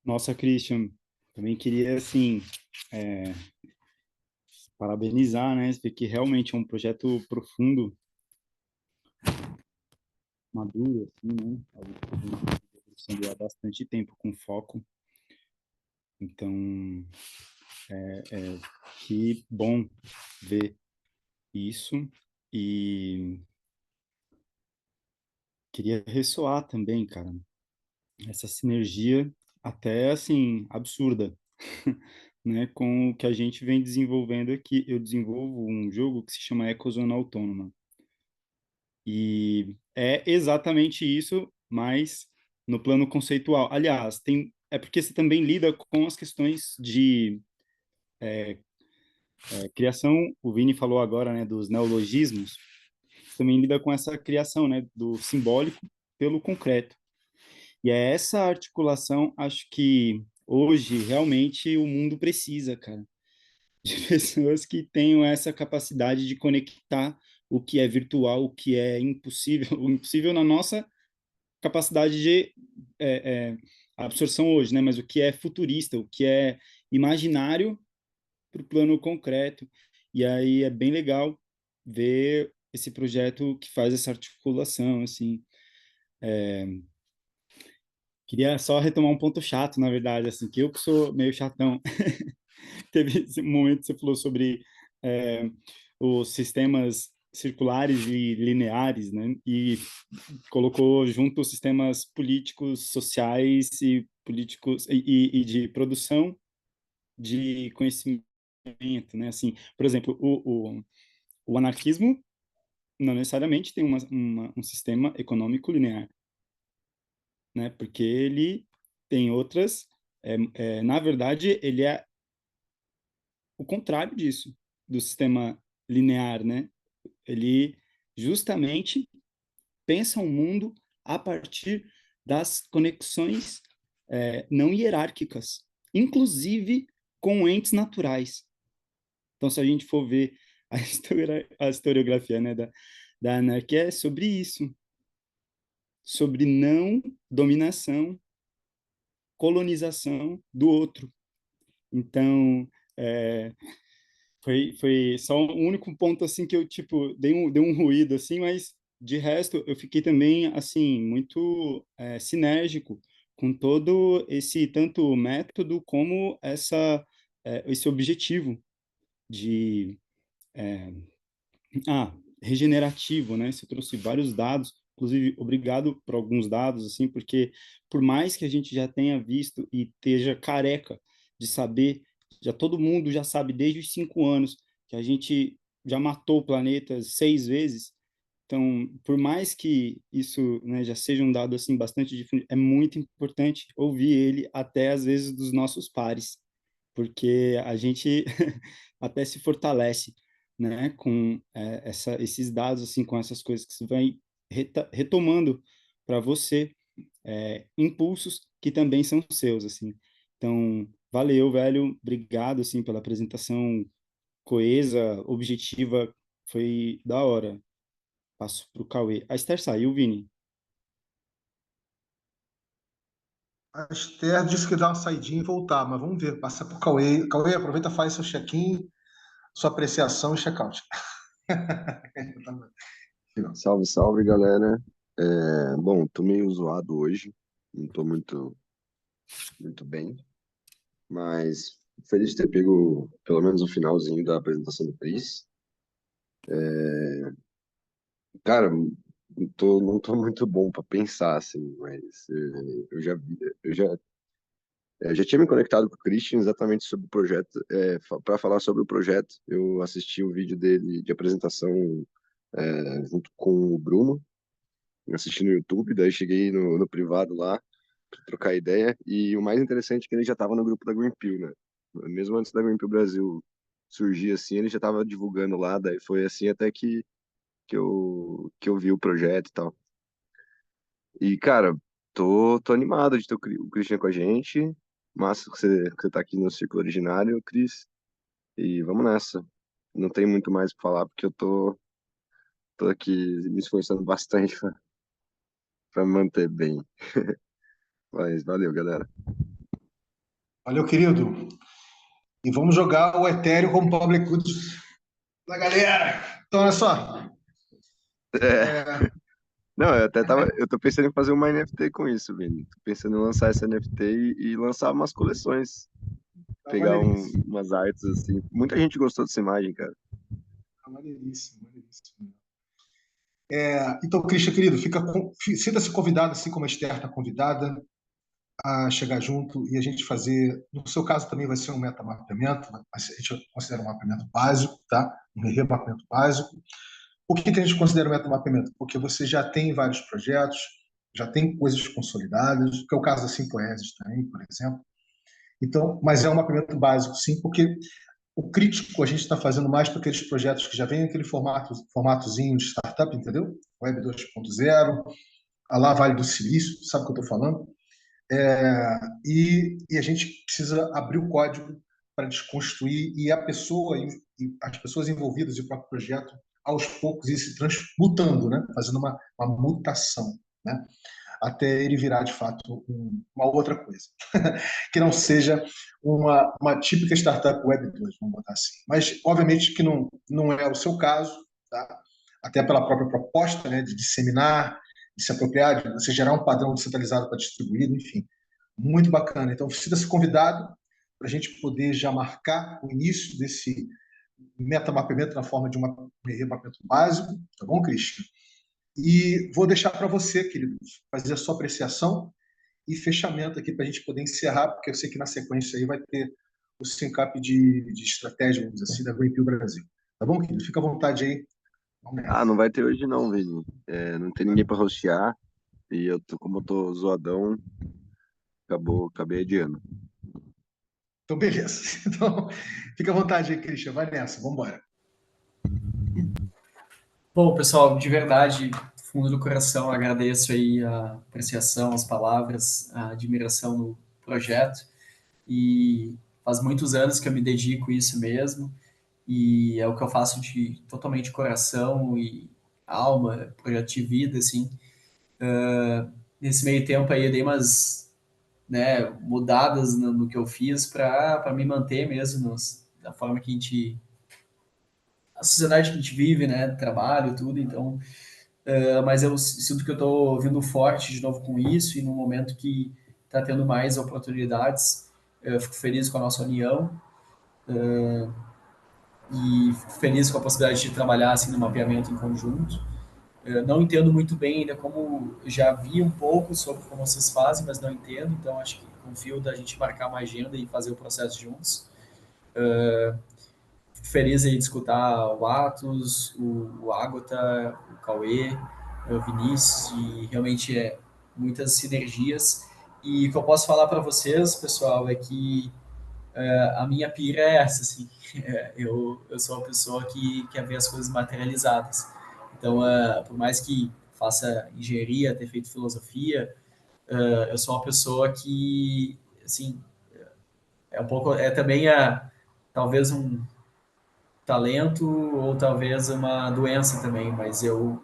Nossa, Christian, também queria, assim, parabenizar, né? Porque realmente é um projeto profundo, maduro, assim, né? Algo que vem evolucionando há bastante tempo com foco. Então, que bom ver isso. E queria ressoar também, cara, essa sinergia até, assim, absurda, né? Com o que a gente vem desenvolvendo aqui. Eu desenvolvo um jogo que se chama Ecozona Autônoma. E é exatamente isso, mas no plano conceitual. Aliás, é porque você também lida com as questões de criação. O Vini falou agora, né, dos neologismos. Você também lida com essa criação, né, do simbólico pelo concreto. E é essa articulação, acho que hoje realmente o mundo precisa, cara, de pessoas que tenham essa capacidade de conectar o que é virtual, o que é impossível, o impossível na nossa capacidade de é, é, absorção hoje, né? Mas o que é futurista, o que é imaginário para o plano concreto. E aí é bem legal ver esse projeto que faz essa articulação, assim. Queria só retomar um ponto chato, na verdade, assim, que eu que sou meio chatão. Teve esse momento que você falou sobre é, os sistemas circulares e lineares, né? E colocou junto os sistemas políticos, sociais e políticos e de produção de conhecimento, né? Assim, por exemplo, o anarquismo não necessariamente tem um sistema econômico linear, né? Porque ele tem outras, na verdade, ele é o contrário disso, do sistema linear, né? Ele justamente pensa o mundo a partir das conexões não hierárquicas, inclusive com entes naturais. Então, se a gente for ver a historiografia, né, da anarquia, é sobre isso. sobre não dominação, colonização do outro. Então, foi só o único ponto assim que eu tipo dei um ruído assim, mas de resto eu fiquei também assim muito sinérgico com todo esse tanto método como esse objetivo de é, regenerativo, né? Você trouxe vários dados, inclusive obrigado por alguns dados assim, porque por mais que a gente já tenha visto e esteja careca de saber, já todo mundo já sabe desde os 5 anos que a gente já matou o planeta 6 vezes. Então, por mais que isso, né, já seja um dado assim bastante difundido, é muito importante ouvir ele até às vezes dos nossos pares, porque a gente até se fortalece, né, com esses dados, assim, com essas coisas que você vai retomando para você, impulsos que também são seus, assim. Então, valeu, velho, obrigado, assim, pela apresentação coesa, objetiva, foi da hora. Passo para o Cauê. A Esther saiu, Vini? A Esther disse que dá uma saidinha e voltar, mas vamos ver. Passa para o Cauê. Cauê, aproveita, faz seu check-in, sua apreciação e check-out. Salve, salve, galera. Bom, tô meio zoado hoje, não tô muito bem, mas feliz de ter pego pelo menos o finalzinho da apresentação do Cris. Cara, não tô muito bom para pensar, assim, mas eu já tinha me conectado com o Christian exatamente sobre o projeto, para falar sobre o projeto. Eu assisti o vídeo dele de apresentação, junto com o Bruno, assisti no YouTube, daí cheguei no privado lá pra trocar ideia, e o mais interessante é que ele já estava no grupo da Greenpeace, né? Mesmo antes da Greenpeace Brasil surgir assim, ele já estava divulgando lá, daí foi assim até que eu vi o projeto e tal. E, cara, tô animado de ter o Christian com a gente, massa que você tá aqui no Círculo Originário, Cris, e vamos nessa. Não tem muito mais pra falar, porque eu tô aqui me esforçando bastante pra me manter bem. Mas valeu, galera. Valeu, querido. E vamos jogar o Ethereum como public good da galera. Então, olha só. É, não, eu tô pensando em fazer uma NFT com isso, Vini. Tô pensando em lançar essa NFT e lançar umas coleções. Tá Pegar maneiríssimo. umas artes assim. Muita gente gostou dessa imagem, cara. Tá maneiríssimo, maneiríssimo. Então, Christian, querido, sinta-se convidado, assim como a Esther está convidada, a chegar junto e a gente fazer. No seu caso também vai ser um metamapeamento, a gente considera um mapeamento básico, tá? Um remapeamento básico. Por que a gente considera um metamapeamento? Porque você já tem vários projetos, já tem coisas consolidadas, que é o caso da Simpoesis também, por exemplo. Então, mas é um mapeamento básico, sim, porque o crítico a gente está fazendo mais para aqueles projetos que já vêm aquele formatozinho de startup, entendeu? Web 2.0, a lá Vale do Silício, sabe o que eu estou falando? E a gente precisa abrir o código para desconstruir e a pessoa e as pessoas envolvidas e o próprio projeto aos poucos ir se transmutando, né? Fazendo uma mutação, né? Até ele virar de fato uma outra coisa, que não seja uma típica startup Web 2, vamos botar assim. Mas obviamente que não é o seu caso, tá? Até pela própria proposta, né, de disseminar, de se apropriar, de você gerar um padrão descentralizado para distribuído, enfim. Muito bacana. Então, sinta-se convidado para a gente poder já marcar o início desse metamapeamento na forma de um remapeamento básico, tá bom, Cristian? E vou deixar para você, querido, fazer a sua apreciação e fechamento aqui para a gente poder encerrar, porque eu sei que na sequência aí vai ter o sync-up de estratégia, vamos dizer assim, da Greenpeace Brasil. Tá bom, querido? Fica à vontade aí. Vamos Ah, nessa. não vai ter hoje não, Vini. Não tem ninguém pra hostear. E como eu tô zoadão, acabei adiando. Então, beleza. Então, fica à vontade aí, Cristian. Vai nessa. Vamos embora. Bom, pessoal, de verdade, do fundo do coração, agradeço aí a apreciação, as palavras, a admiração no projeto. E faz muitos anos que eu me dedico a isso mesmo. E é o que eu faço de totalmente coração e alma, projeto de vida, assim. Nesse meio tempo aí eu dei umas, né, mudadas no que eu fiz para me manter mesmo da forma que a sociedade que a gente vive, né, trabalho, tudo, então, mas eu sinto que eu estou vindo forte de novo com isso e no momento que está tendo mais oportunidades, eu fico feliz com a nossa união e fico feliz com a possibilidade de trabalhar assim no mapeamento em conjunto. Eu não entendo muito bem ainda como, já vi um pouco sobre como vocês fazem, mas não entendo, então acho que confio da gente marcar uma agenda e fazer o processo juntos. Fico feliz aí de escutar o Atos, o Ágota, o Cauê, o Vinícius, e realmente muitas sinergias. E o que eu posso falar para vocês, pessoal, é que a minha pira é essa, assim. Eu sou uma pessoa que quer ver as coisas materializadas. Então, por mais que faça engenharia, ter feito filosofia, eu sou uma pessoa que, assim, é um pouco, é também talvez um talento ou talvez uma doença também, mas eu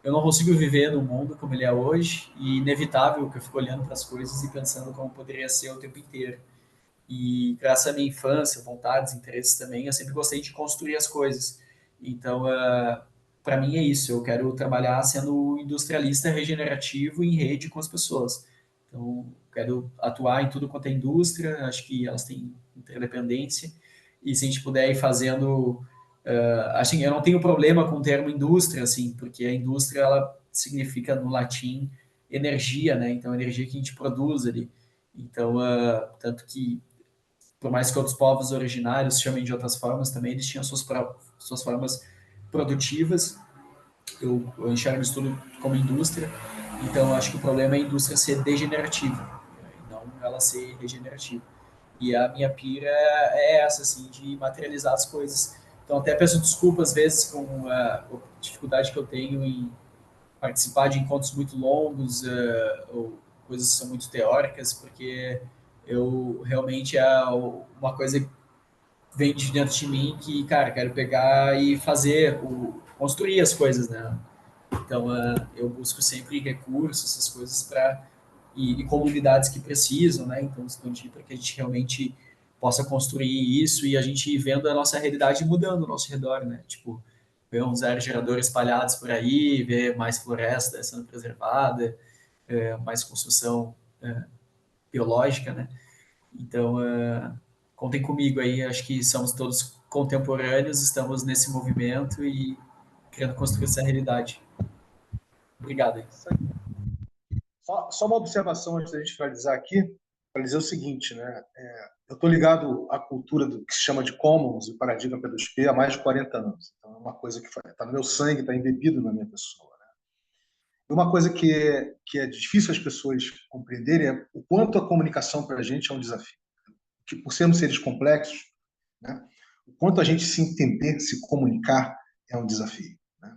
não consigo viver no mundo como ele é hoje e inevitável que eu fico olhando para as coisas e pensando como poderia ser o tempo inteiro. E graças à minha infância, vontades, interesses também, eu sempre gostei de construir as coisas. Então, para mim é isso. Eu quero trabalhar sendo industrialista regenerativo em rede com as pessoas. Então, quero atuar em tudo quanto é indústria. Acho que elas têm interdependência. E se a gente puder ir fazendo, assim, eu não tenho problema com o termo indústria, assim, porque a indústria ela significa no latim energia, né? Então, a energia que a gente produz ali. Então, tanto que por mais que outros povos originários chamem de outras formas também, eles tinham suas formas produtivas. Eu enxergo isso tudo como indústria, então eu acho que o problema é a indústria ser degenerativa, não ela ser regenerativa. E a minha pira é essa, assim, de materializar as coisas. Então até peço desculpas às vezes com a dificuldade que eu tenho em participar de encontros muito longos, ou coisas que são muito teóricas, porque eu realmente uma coisa que vem de dentro de mim que, cara, quero pegar e fazer, construir as coisas, né? Então, eu busco sempre recursos, essas coisas para e comunidades que precisam, né? Então, expandir para que a gente realmente possa construir isso e a gente ir vendo a nossa realidade mudando ao nosso redor, né? Tipo, ver uns aerogeradores espalhados por aí, ver mais floresta sendo preservada, mais construção biológica, né? Então, contem comigo aí, acho que somos todos contemporâneos, estamos nesse movimento e querendo construir essa realidade. Obrigado aí. Só uma observação antes da gente finalizar aqui, para dizer o seguinte, né? Eu estou ligado à cultura do que se chama de Commons, o paradigma P2P, há mais de 40 anos. Então, é uma coisa que está no meu sangue, está embebido na minha pessoa. Né? E uma coisa que é difícil as pessoas compreenderem é o quanto a comunicação para a gente é um desafio. Que, por sermos seres complexos, né? O quanto a gente se entender, se comunicar é um desafio. Né?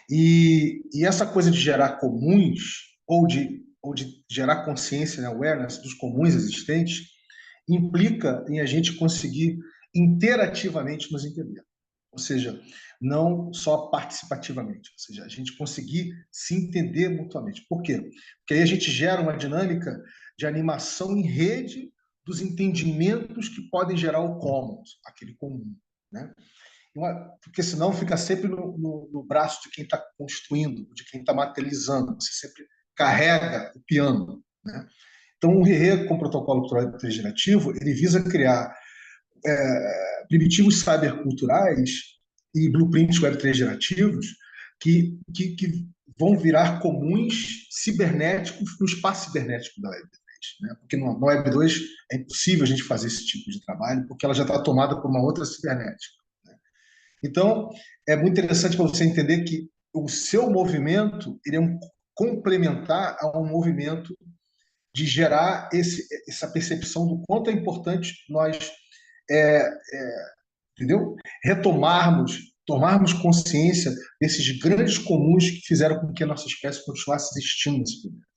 E essa coisa de gerar comuns ou de gerar consciência, né, awareness dos comuns existentes, implica em a gente conseguir interativamente nos entender. Ou seja, não só participativamente, ou seja, a gente conseguir se entender mutuamente. Por quê? Porque aí a gente gera uma dinâmica de animação em rede dos entendimentos que podem gerar o commons, aquele comum, né? Porque senão fica sempre no braço de quem está construindo, de quem está materializando. Você sempre carrega o piano, né? Então, o RE, com o protocolo regenerativo, ele visa criar primitivos cyberculturais e blueprints Web3 gerativos que vão virar comuns cibernéticos no espaço cibernético da Web3. Né? Porque no Web2 é impossível a gente fazer esse tipo de trabalho, porque ela já está tomada por uma outra cibernética. Então, é muito interessante para você entender que o seu movimento ele é um complementar a um movimento de gerar essa percepção do quanto é importante nós, entendeu? Tomarmos consciência desses grandes comuns que fizeram com que a nossa espécie continuasse existindo nesse planeta.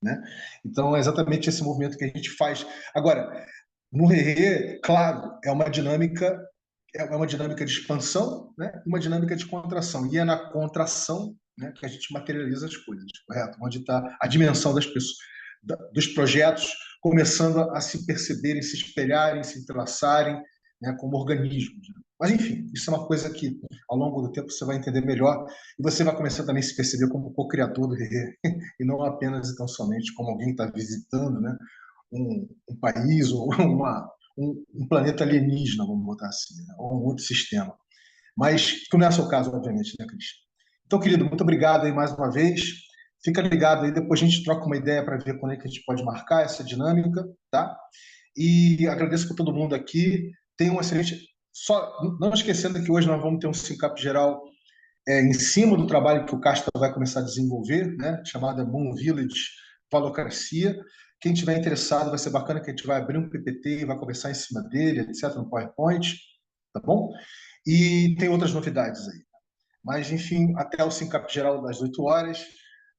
Né? Então, é exatamente esse movimento que a gente faz. Agora, no Rê, claro, é uma dinâmica de expansão, né? Uma dinâmica de contração. E é na contração, né, que a gente materializa as coisas, correto? Onde está a dimensão das pessoas, dos projetos começando a se perceberem, se espelharem, se entrelaçarem, né, como organismos. Mas, enfim, isso é uma coisa que, ao longo do tempo, você vai entender melhor e você vai começar também a se perceber como co-criador do Rerê, e não apenas e tão somente como alguém que está visitando, né, um país ou um planeta alienígena, vamos botar assim, né, ou um outro sistema. Mas que não é o seu caso, obviamente, né, Cristian? Então, querido, muito obrigado aí mais uma vez. Fica ligado aí, depois a gente troca uma ideia para ver quando é que a gente pode marcar essa dinâmica, tá? E agradeço por todo mundo aqui. Tenha um excelente. Só não esquecendo que hoje nós vamos ter um SINCAP geral em cima do trabalho que o Casta vai começar a desenvolver, né? Chamada Moon Village Valocracia. Quem tiver interessado, vai ser bacana que a gente vai abrir um PPT e vai conversar em cima dele, etc., no PowerPoint, tá bom? E tem outras novidades aí. Mas, enfim, até o SINCAP geral das 8 horas.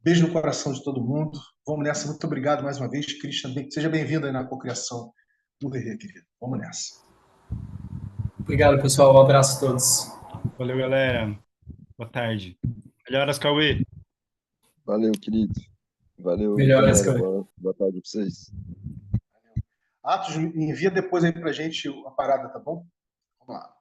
Beijo no coração de todo mundo. Vamos nessa. Muito obrigado mais uma vez, Christian. Seja bem-vindo aí na cocriação do Rerê, querido. Vamos nessa. Obrigado, pessoal. Um abraço a todos. Valeu, galera. Boa tarde. Melhoras, Cauê. Valeu, querido. Valeu, Melhoras, galera. Cauê. Boa tarde para vocês. Atos, envia depois aí pra gente a parada, tá bom? Vamos lá.